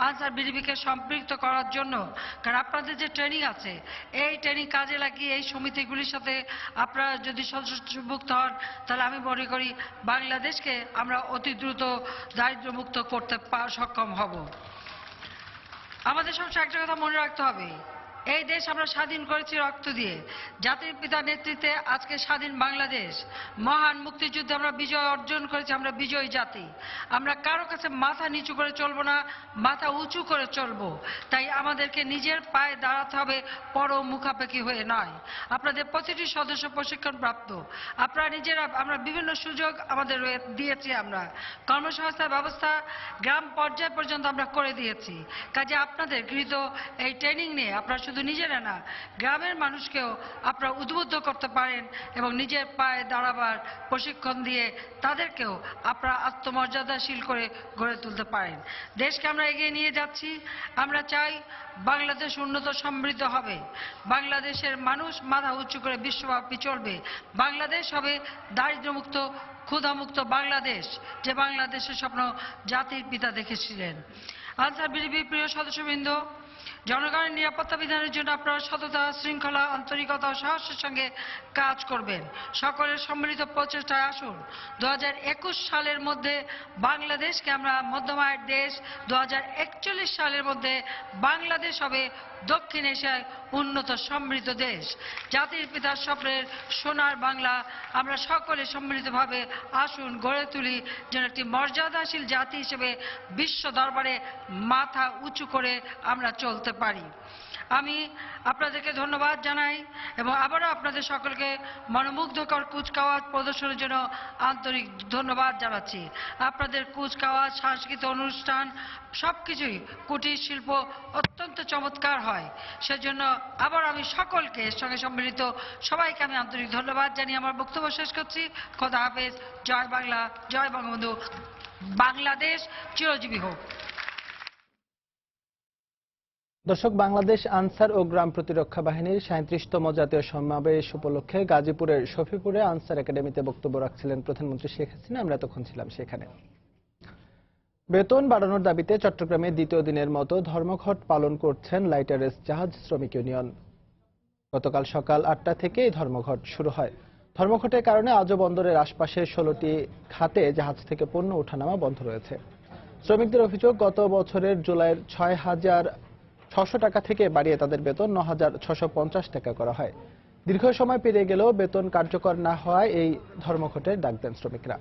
আনসার বিডিবিকে সম্পৃক্ত করার জন্য। কারণ আপনাদের যে ট্রেনিং আছে, এই ট্রেনিং কাজে লাগিয়ে এই সমিতিগুলির সাথে আপনারা যদি সদস্যভুক্ত হন, তাহলে আমি মনে করি বাংলাদেশকে আমরা অতি দ্রুত দারিদ্র্যমুক্ত করতে সক্ষম হব। আমাদের সবসময় একটা কথা মনে রাখতে হবে, এই দেশ আমরা স্বাধীন করেছি রক্ত দিয়ে। জাতির পিতার নেতৃত্বে আজকে স্বাধীন বাংলাদেশ। মহান মুক্তিযুদ্ধে আমরা বিজয় অর্জন করেছি, আমরা বিজয়ী জাতি। আমরা কারো কাছে মাথা নিচু করে চলবো না, মাথা উঁচু করে চলবো। তাই আমাদেরকে নিজের পায়ে দাঁড়াতে হবে, পর মুখাপেক্ষী হয়ে নয়। আপনাদের প্রতিটি সদস্য প্রশিক্ষণ প্রাপ্ত, আপনারা নিজেরা, আমরা বিভিন্ন সুযোগ আমাদের দিয়েছি। আমরা কর্মসংস্থান ব্যবস্থা গ্রাম পর্যায় পর্যন্ত আমরা করে দিয়েছি। কাজে আপনাদের গৃহীত এই ট্রেনিং নিয়ে আপনারা শুধু নিজেরা না, গ্রামের মানুষকেও আপনারা উদ্বুদ্ধ করতে পারেন এবং নিজের পায়ে দাঁড়াবার প্রশিক্ষণ দিয়ে তাদেরকেও আপনারা আত্মমর্যাদাশীল করে গড়ে তুলতে পারেন। দেশকে আমরা এগিয়ে নিয়ে যাচ্ছি। আমরা চাই বাংলাদেশ উন্নত সমৃদ্ধ হবে, বাংলাদেশের মানুষ মাথা উঁচু করে বিশ্বব্যাপী চলবে, বাংলাদেশ হবে দারিদ্র্যমুক্ত, ক্ষুধামুক্ত বাংলাদেশ, যে বাংলাদেশের স্বপ্ন জাতির পিতা দেখেছিলেন। আনসার বিডিবির প্রিয় সদস্যবৃন্দ, জনগণের নিরাপত্তা বিধানের জন্য আপনারা সততা, শৃঙ্খলা, আন্তরিকতা ও সাহসের সঙ্গে কাজ করবেন। সকলের সম্মিলিত প্রচেষ্টায় আসুন 2021 সালের মধ্যে বাংলাদেশকে আমরা মধ্যম আয়ের দেশ, 2041 সালের মধ্যে বাংলাদেশ হবে দক্ষিণ এশিয়ায় উন্নত সমৃদ্ধ দেশ। জাতির পিতার স্বপ্নের সোনার বাংলা আমরা সকলে সম্মিলিতভাবে আসুন গড়ে তুলি, যেন একটি মর্যাদাশীল জাতি হিসেবে বিশ্ব দরবারে মাথা উঁচু করে আমরা চলতে পারি। আমি আপনাদেরকে ধন্যবাদ জানাই এবং আবারও আপনাদের সকলকে মনোমুগ্ধকর কুচকাওয়াজ প্রদর্শনের জন্য আন্তরিক ধন্যবাদ জানাচ্ছি। আপনাদের কুচকাওয়াজ, সাংস্কৃতিক অনুষ্ঠান সবকিছুই কুটির শিল্প অত্যন্ত চমৎকার হয়। সেজন্য আবার আমি সকলকে এর সঙ্গে সম্মিলিত সবাইকে আমি আন্তরিক ধন্যবাদ জানিয়ে আমার বক্তব্য শেষ করছি। খোদা হাফেজ। জয় বাংলা, জয় বঙ্গবন্ধু। বাংলাদেশ চিরজীবী হোক। দর্শক, বাংলাদেশ আনসার ও গ্রাম প্রতিরক্ষা বাহিনীর 37তম জাতীয় সমাবেশ উপলক্ষে গাজীপুরের শফিপুরে আনসার একাডেমিতে বক্তব্য রাখছিলেন প্রধানমন্ত্রী শেখ হাসিনা। আমরা তখন ছিলাম সেখানে। বেতন বাড়ানোর দাবিতে চট্টগ্রামে দ্বিতীয় দিনের মতো ধর্মঘট পালন করছেন লাইটারেস জাহাজ শ্রমিক ইউনিয়ন। গতকাল সকাল 8টা থেকে এই ধর্মঘট শুরু হয়। ধর্মঘটের কারণে আজও বন্দরের আশপাশে 16টি খাতে জাহাজ থেকে পণ্য ওঠানামা বন্ধ রয়েছে। শ্রমিকদের অভিযোগ, গত বছরের জুলাইয়ের 6,600 টাকা থেকে বাড়িয়ে তাদের বেতন 9,650 টাকা করা হয়। দীর্ঘ সময় পেরিয়ে গেলেও বেতন কার্যকর না হওয়ায় এই ধর্মঘটের ডাক দেন শ্রমিকরা।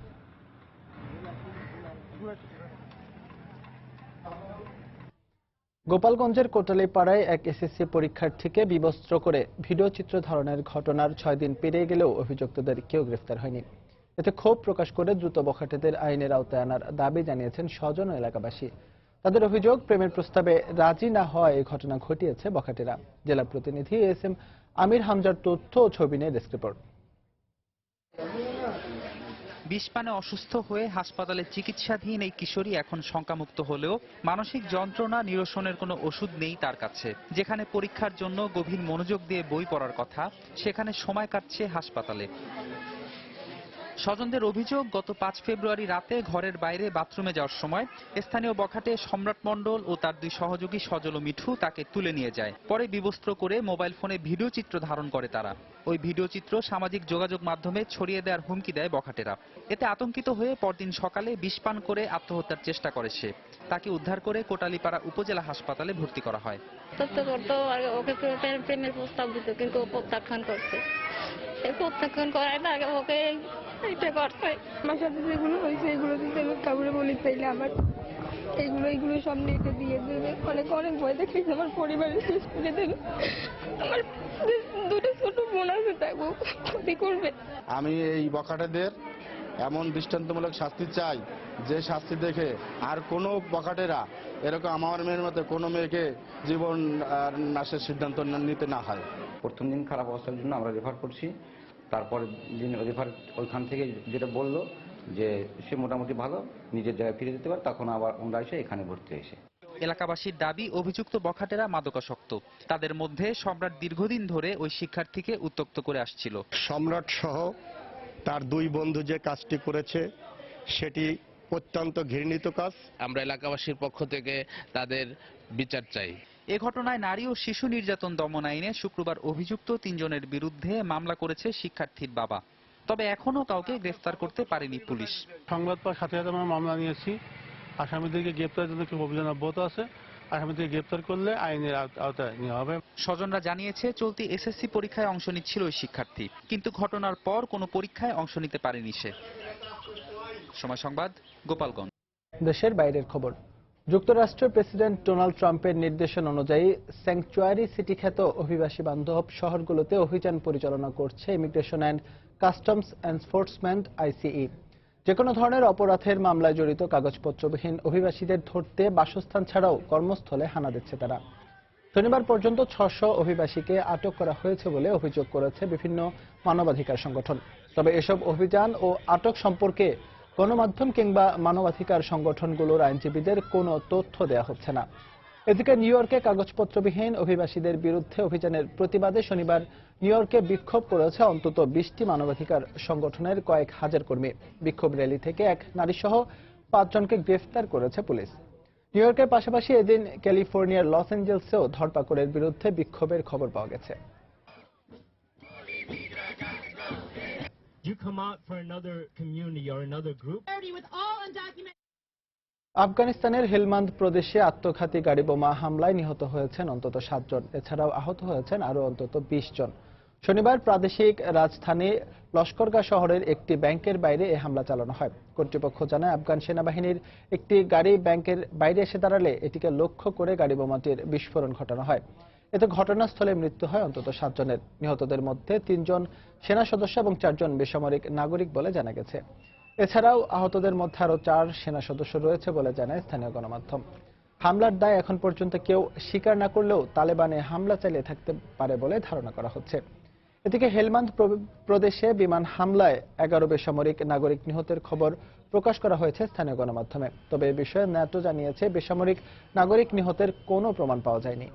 গোপালগঞ্জের কোটালীপাড়ায় এক এসএসসি পরীক্ষার্থীকে বিবস্ত্র করে ভিডিও চিত্র ধারণের ঘটনার 6 দিন পেরিয়ে গেলেও অভিযুক্তদের কেউ গ্রেফতার হয়নি। এতে ক্ষোভ প্রকাশ করে দ্রুত বখাটেদের আইনের আওতায় আনার দাবি জানিয়েছেন স্বজন ও এলাকাবাসী। তাদের অভিযোগ, প্রেমের প্রস্তাবে রাজি না হওয়ায় এই ঘটনা ঘটিয়েছে বখাটেরা। জেলা প্রতিনিধি এস.এম. আমির হামজার তথ্য ও ছবি নিয়ে ডেস্ক রিপোর্ট। বিষপানে অসুস্থ হয়ে হাসপাতালে চিকিৎসাধীন এই কিশোরী এখন শঙ্কামুক্ত হলেও মানসিক যন্ত্রণা নিরসনের কোনো ওষুধ নেই তার কাছে। যেখানে পরীক্ষার জন্য গভীর মনোযোগ দিয়ে বই পড়ার কথা, সেখানে সময় কাটছে হাসপাতালে। স্বজনদের অভিযোগ, গত 5 ফেব্রুয়ারি রাতে ঘরের বাইরে বাথরুমে যাওয়ার সময় স্থানীয় বখাটে সম্রাট মণ্ডল ও তার 2 সহযোগী সজল ও মিঠু তাকে তুলে নিয়ে যায়। পরে বিবস্ত্র করে মোবাইল ফোনে ভিডিও চিত্র ধারণ করে তারা। ওই ভিডিও চিত্র সামাজিক যোগাযোগ মাধ্যমে ছড়িয়ে দেওয়ার হুমকি দেয় বখাটেরা। এতে আতঙ্কিত হয়ে পরদিন সকালে বিষপান করে আত্মহত্যার চেষ্টা করে সে। তাকে উদ্ধার করে কোটালীপাড়া উপজেলা হাসপাতালে ভর্তি করা হয়। ওকে প্রেমের প্রস্তাব দিত, কিন্তু ও প্রত্যাখ্যান করছে। এই প্রত্যাখ্যান করার আগে ওকে এটা করছে। আমার সাথে যেগুলো হয়েছে এগুলো দিতে আমি কাউরে বলি চাইলে আমার এইগুলো সব নেটে দিয়ে দেবে। অনেক ভয় দেখেছি আমার পরিবারের শেষ করে দেবে। আমার 2টা ছোট বোন আছে, তাকে ক্ষতি করবে। আমি এই বখাটেদের এমন দৃষ্টান্তমূলক শাস্তি চাই, যে শাস্তি দেখে আর কোনো বখাটেরা এরকম আমার মেয়ের মতো কোনো মেয়েকে জীবন নাশের সিদ্ধান্ত নিতে না হয়। প্রথম দিন খারাপ অবস্থার জন্য আমরা রেফার করছি। তারপরে দিন রেফার ওইখান থেকে যেটা বললো যে সে মোটামুটি ভালো, নিজের জায়গায় ফিরে যেতে পারে, তখন আবার আমরা এসে এখানে ভর্তি হয়েছে। এলাকাবাসীর দাবি, অভিযুক্ত বখাটেরা মাদকাসক্ত। তাদের মধ্যে সম্রাট দীর্ঘদিন ধরে ওই শিক্ষার্থীকে উত্ত্যক্ত করে আসছিল। সম্রাট সহ তার 2 বন্ধু যে কাজটি করেছে সেটি অত্যন্ত ঘৃণিত কাজ। আমরা এলাকাবাসীর পক্ষ থেকে তাদের বিচার চাই। এ ঘটনায় নারী ও শিশু নির্যাতন দমন আইনে শুক্রবার অভিযুক্ত 3 জনের বিরুদ্ধে মামলা করেছে শিক্ষার্থীর বাবা। তবে এখনো কাউকে গ্রেফতার করতে পারেনি পুলিশ। সংবাদ পাওয়ার সাথে সাথে আমরা মামলা নিয়েছি। আসামিদেরকে গ্রেফতারের জন্য অভিযান অব্যাহত আছে। আসামিদেরকে গ্রেফতার করলে আইনের আওতায় নেওয়া হবে। স্বজনরা জানিয়েছে, চলতি এসএসসি পরীক্ষায় অংশ নিচ্ছিল ওই শিক্ষার্থী, কিন্তু ঘটনার পর কোনো পরীক্ষায় অংশ নিতে পারেনি সে। সময় সংবাদ, গোপালগঞ্জ। দেশের বাইরের খবর। যুক্তরাষ্ট্রের প্রেসিডেন্ট ডোনাল্ড ট্রাম্পের নির্দেশনা অনুযায়ী স্যাংচুয়ারি সিটি খ্যাত অভিবাসী বান্ধব শহরগুলোতে অভিযান পরিচালনা করছে ইমিগ্রেশন অ্যান্ড কাস্টমস এনফোর্সমেন্ট আইসিই। যে কোনো ধরনের অপরাধের মামলায় জড়িত কাগজপত্রবিহীন অভিবাসীদের ধরতে বাসস্থান ছাড়াও কর্মস্থলে হানা দিচ্ছে তারা। শনিবার পর্যন্ত 600 অভিবাসীকে আটক করা হয়েছে বলে অভিযোগ করেছে বিভিন্ন মানবাধিকার সংগঠন। তবে এসব অভিযান ও আটক সম্পর্কে গণমাধ্যম কিংবা মানবাধিকার সংগঠনগুলোর আইনজীবীদের কোনো তথ্য দেওয়া হচ্ছে না। এদিকে নিউ ইয়র্কে কাগজপত্রবিহীন অভিবাসীদের বিরুদ্ধে অভিযানের প্রতিবাদে শনিবার নিউ ইয়র্কে বিক্ষোভ করেছে অন্তত 20টি মানবাধিকার সংগঠনের কয়েক হাজার কর্মী। বিক্ষোভ র্যালি থেকে এক নারীসহ 5 জনকে গ্রেফতার করেছে পুলিশ। নিউ ইয়র্কের পাশাপাশি এদিন ক্যালিফোর্নিয়ার লস অ্যাঞ্জেলসেও ধরপাকড়ের বিরুদ্ধে বিক্ষোভের খবর পাওয়া গেছে। আফগানিস্তানের হেলমান্দ প্রদেশে আত্মঘাতী গাড়ি বোমা হামলায় নিহত হয়েছেন অন্তত 7 জন। এছাড়াও আহত হয়েছেন আরো অন্তত 20 জন। শনিবার প্রাদেশিক রাজধানী লস্করগাহ শহরের একটি ব্যাংকের বাইরে এই হামলা চালানো হয়। কর্তৃপক্ষ জানায় আফগান সেনাবাহিনীর একটি গাড়ি ব্যাংকের বাইরে এসে দাঁড়ালে এটিকে লক্ষ্য করে গাড়ি বোমাটির বিস্ফোরণ ঘটানো হয়। এতে ঘটনাস্থলে মৃত্যু হয় অন্তত 7 জনের। নিহতদের মধ্যে 3 জন সেনা সদস্য এবং 4 জন বেসামরিক নাগরিক বলে জানা গেছে। এছাড়াও আহতদের মধ্যে আরও 4 সেনা সদস্য রয়েছে বলে জানায় স্থানীয় গণমাধ্যম। হামলার দায় এখন পর্যন্ত কেউ স্বীকার না করলেও তালেবানে হামলা চালিয়ে থাকতে পারে বলে ধারণা করা হচ্ছে। এদিকে হেলমান্দ প্রদেশে বিমান হামলায় 11 বেসামরিক নাগরিক নিহতের খবর প্রকাশ করা হয়েছে স্থানীয় গণমাধ্যমে। তবে এ বিষয়ে ন্যাটো জানিয়েছে বেসামরিক নাগরিক নিহতের কোনো প্রমাণ পাওয়া যায়নি।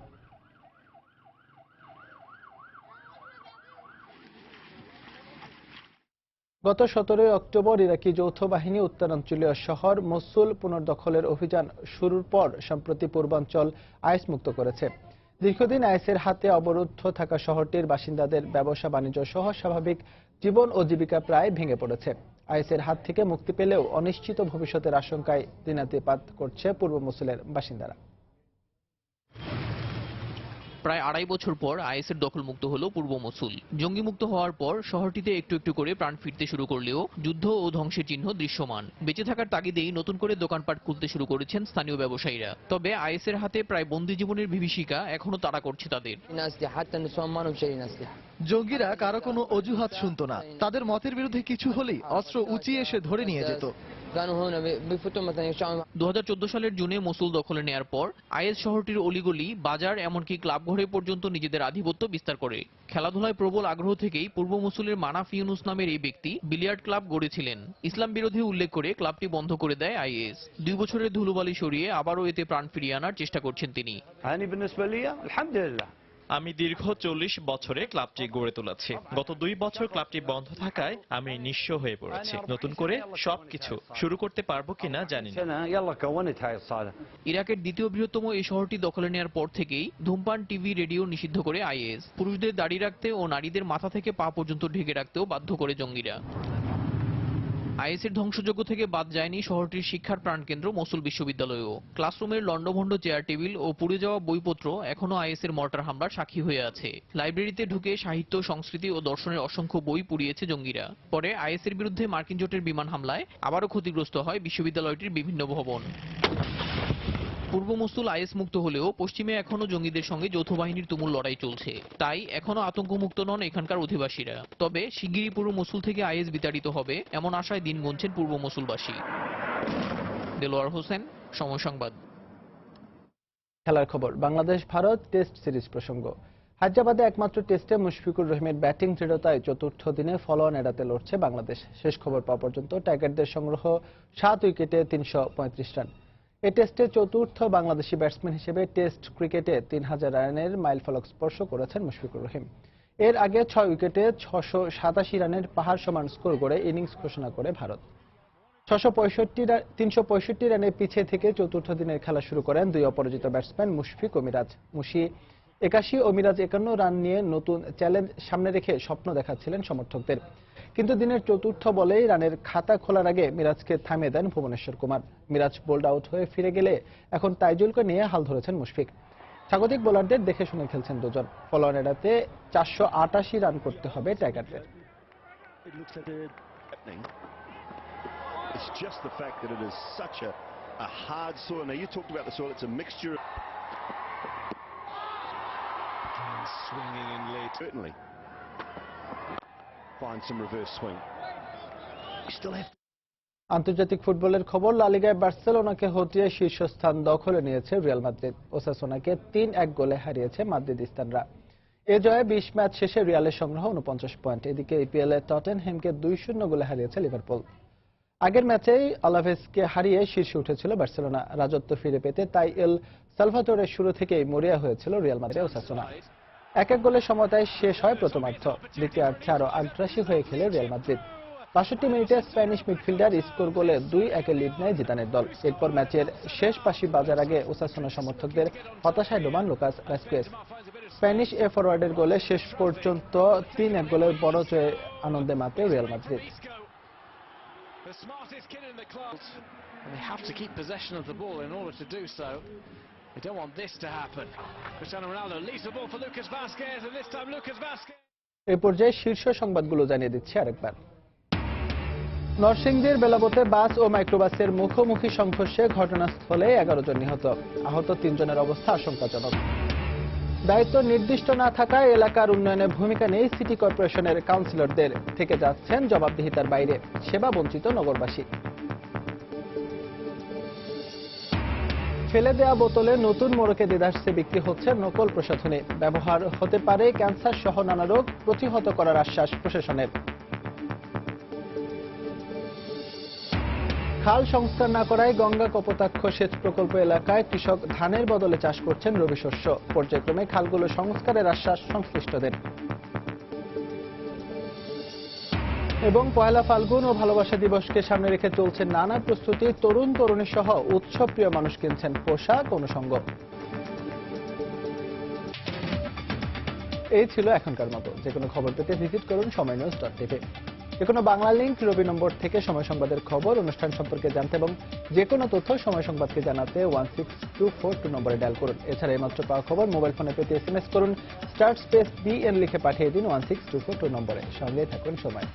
গত 17 অক্টোবর ইরাকি যৌথ বাহিনী উত্তরাঞ্চলীয় শহর মসুল পুনর্দখলের অভিযান শুরুর পর সম্প্রতি পূর্বাঞ্চল আইএস মুক্ত করেছে। দীর্ঘদিন আইএসের হাতে অবরুদ্ধ থাকা শহরটির বাসিন্দাদের ব্যবসা বাণিজ্য সহ স্বাভাবিক জীবন ও জীবিকা প্রায় ভেঙে পড়েছে। আইএসের হাত থেকে মুক্তি পেলেও অনিশ্চিত ভবিষ্যতের আশঙ্কায় দিনাতিপাত করছে পূর্ব মসুলের বাসিন্দারা। প্রায় 2.5 বছর পর আইএসের দখলমুক্ত হলো পূর্ব মসুল। জঙ্গিমুক্ত হওয়ার পর শহরটিতে একটু একটু করে প্রাণ ফিরতে শুরু করলেও যুদ্ধ ও ধ্বংসের চিহ্ন দৃশ্যমান। বেঁচে থাকার তাগিদেই নতুন করে দোকানপাট খুলতে শুরু করেছেন স্থানীয় ব্যবসায়ীরা। তবে আইএসের হাতে প্রায় বন্দী জীবনের বিভীষিকা এখনো তাড়া করছে তাদের। জঙ্গিরা কারো কোনো অজুহাত শুনতো না। তাদের মতের বিরুদ্ধে কিছু হলেই অস্ত্র উঁচিয়ে এসে ধরে নিয়ে যেত। 2014 সালের জুনে মসুল দখলে নেয়ার পর আইএস শহরটির অলিগলি, বাজার, এমনকি ক্লাবঘরে পর্যন্ত নিজেদের আধিপত্য বিস্তার করে। খেলাধুলায় প্রবল আগ্রহ থেকেই পূর্ব মসুলের মানাফ ইউনুস নামের এই ব্যক্তি বিলিয়ার্ড ক্লাব গড়েছিলেন। ইসলাম বিরোধী উল্লেখ করে ক্লাবটি বন্ধ করে দেয় আইএস। 2 বছরের ধুলোবালি সরিয়ে আবারও এতে প্রাণ ফিরিয়ে আনার চেষ্টা করছেন তিনি। আমি দীর্ঘ 40 বছরে ক্লাবটি গড়ে তুলেছি। গত 2 বছর ক্লাবটি বন্ধ থাকায় আমি নিঃস্ব হয়ে পড়েছি। নতুন করে সবকিছু শুরু করতে পারবো কিনা জানি না। ইরাকের দ্বিতীয় বৃহত্তম এই শহরটি দখলে নেওয়ার পর থেকেই ধূমপান, টিভি, রেডিও নিষিদ্ধ করে আইএস। পুরুষদের দাড়ি রাখতে ও নারীদের মাথা থেকে পা পর্যন্ত ঢেকে রাখতেও বাধ্য করে জঙ্গিরা। আইএসের ধ্বংসযজ্ঞ থেকে বাদ যায়নি শহরটির শিক্ষার প্রাণকেন্দ্র মসুল বিশ্ববিদ্যালয়ও। ক্লাসরুমের লন্ডভন্ড চেয়ার টেবিল ও পুড়ে যাওয়া বইপত্র এখনো আইএসের মর্টার হামলার সাক্ষী হয়ে আছে। লাইব্রেরিতে ঢুকে সাহিত্য, সংস্কৃতি ও দর্শনের অসংখ্য বই পুড়িয়েছে জঙ্গিরা। পরে আইএসের বিরুদ্ধে মার্কিন জোটের বিমান হামলায় আবারও ক্ষতিগ্রস্ত হয় বিশ্ববিদ্যালয়টির বিভিন্ন ভবন। পূর্ব মসুল আইএস মুক্ত হলেও পশ্চিমে এখনো জঙ্গিদের সঙ্গে যৌথ বাহিনীর তুমুল লড়াই চলছে। তাই এখনো আতঙ্কমুক্ত নন এখানকার অধিবাসীরা। তবে শিগগিরই পূর্ব মসুল থেকে আইএস বিতাড়িত হবে এমন আশায় দিন গুনছেন পূর্ব মসুলবাসী। দেলোয়ার হোসেন, সময় সংবাদ। খেলার খবর। বাংলাদেশ ভারত টেস্ট সিরিজ প্রসঙ্গ। হায়দ্রাবাদে একমাত্র টেস্টে মুশফিকুর রহিমের ব্যাটিং দৃঢ়তায় চতুর্থ দিনে ফলোঅন এড়াতে লড়ছে বাংলাদেশ। শেষ খবর পাওয়া পর্যন্ত টাইগারদের সংগ্রহ 7 উইকেটে 335 রান। এ টেস্টে চতুর্থ বাংলাদেশি ব্যাটসম্যান হিসেবে টেস্ট ক্রিকেটে 3000 রানের মাইলফলক স্পর্শ করেছেন মুশফিকুর রহিম। এর আগে 6 উইকেটে 687 রানের পাহাড় সমান স্কোর করে ইনিংস ঘোষণা করে ভারত। 365 রানে পিছিয়ে থেকে চতুর্থ দিনের খেলা শুরু করেন 2 অপরাজিত ব্যাটসম্যান মুশফিক ও মিরাজ। মুশি 81 ও মিরাজ 51 রান নিয়ে নতুন চ্যালেঞ্জ সামনে রেখে স্বপ্ন দেখাচ্ছিলেন সমর্থকদের। কিন্তু দিনের চতুর্থ বলেই রানের খাতা খোলার আগে মিরাজকে থামিয়ে দেন ভুবনেশ্বর কুমার। মিরাজ বোল্ড আউট হয়ে ফিরে গেলে এখন তাইজুলকে নিয়ে হাল ধরেছেন মুশফিক। স্বাগতিক বোলারদের দেখে শুনে খেলছেন দুজন। ফলোঅন এড়াতে 488 রান করতে হবে টাইগারদের। It's just the fact that it is such a hard soil. Now you talked about the soil, it's a mixture. Swinging in late, certainly. Find some reverse swing. Still have. আন্তর্জাতিক ফুটবলের খবর। লা লিগায় বার্সেলোনাকে হটিয়ে শীর্ষস্থান দখলে নিয়েছে রিয়াল মাদ্রিদ। ওসাসুনাকে 3-1 গোলে হারিয়েছে মাদ্রিদিস্তানরা। এ জয়ে 20 ম্যাচ শেষে রিয়ালের সংগ্রহ 49 পয়েন্ট। এদিকে ইপিএল এ টটেনহ্যামকে 2-0 গোলে হারিয়েছে লিভারপুল। আগের ম্যাচেই আলাভেসকে হারিয়ে শীর্ষে উঠেছিল বার্সেলোনা। রাজত্ব ফিরে পেতে তাই এল সালভাদোরের শুরু থেকেই মরিয়া হয়েছিল রিয়াল মাদ্রিদ। ওসাসুনা 1-1 গোলের সমতায় শেষ হয় প্রথমার্ধ। দ্বিতীয়ার্ধে আরো আগ্রাসী হয়ে খেলে রিয়াল মাদ্রিদ। 62 মিনিটে স্প্যানিশ মিডফিল্ডার স্কোর গোলে 2-1 লিড নেয় জিদানের দল। এরপর ম্যাচের শেষ পাশি বাজার আগে ওসাসুনা সমর্থকদের হতাশায় ডোবান লুকাস ভাস্কুয়েজ। স্প্যানিশ এ ফরওয়ার্ডের গোলে শেষ পর্যন্ত 3-1 গোলের বড় জয়ে আনন্দে মাতে Real Madrid. The smartest kid in the club. And they have to keep possession of the ball in order to do so. They don't want this to happen. Cristiano Ronaldo leaves the ball for Lucas Vázquez, and this time Lucas Vázquez. এই পর্যায়ে শীর্ষ সংবাদগুলো জানিয়ে দিচ্ছি আরেকবার। নরসিংদীর বেলাবতে বাস ও মাইক্রোবাসের মুখোমুখি সংঘর্ষে ঘটনাস্থলে 11 জন নিহত, আহত 3 জনের অবস্থা আশঙ্কাজনক। দায়িত্ব নির্দিষ্ট না থাকায় এলাকার উন্নয়নে ভূমিকা নেই সিটি কর্পোরেশনের কাউন্সিলরদের, থেকে যাচ্ছেন জবাবদিহিতার বাইরে, সেবা বঞ্চিত নগরবাসী। ফেলে দেয়া বোতলে নতুন মোড়কে দেদারসে বিক্রি হচ্ছে নকল প্রসাধনী, ব্যবহার হতে পারে ক্যান্সার সহ নানা রোগ, প্রতিহত করার আশ্বাস প্রশাসনের। খাল সংস্কার না করায় গঙ্গা কপোতাক্ষ সেচ প্রকল্প এলাকায় কৃষক ধানের বদলে চাষ করছেন রবি শস্য, পর্যায়ক্রমে খালগুলো সংস্কারের আশ্বাস সংশ্লিষ্টদের। এবং পয়লা ফাল্গুন ও ভালোবাসা দিবসকে সামনে রেখে চলছে নানা প্রস্তুতি, তরুণ তরুণী সহ উৎসবপ্রিয় মানুষ কিনছেন পোশাক অনুষঙ্গ। এই ছিল এখনকার মতো। যে কোনো খবর পেতে ভিজিট করুন সময়নিউজ.tv। যে কোনো বাংলা লিংক রবি নম্বর থেকে সময় সংবাদের খবর, অনুষ্ঠান সম্পর্কে জানতে এবং যে কোনো তথ্য সময় সংবাদকে জানাতে 16242 নম্বরে ডায়াল করুন। এছাড়া এইমাত্র পাওয়া খবর মোবাইল ফোনে পেতে SMS করুন *BN লিখে পাঠিয়ে দিন 16242 নম্বরে। সঙ্গে থাকুন সময়।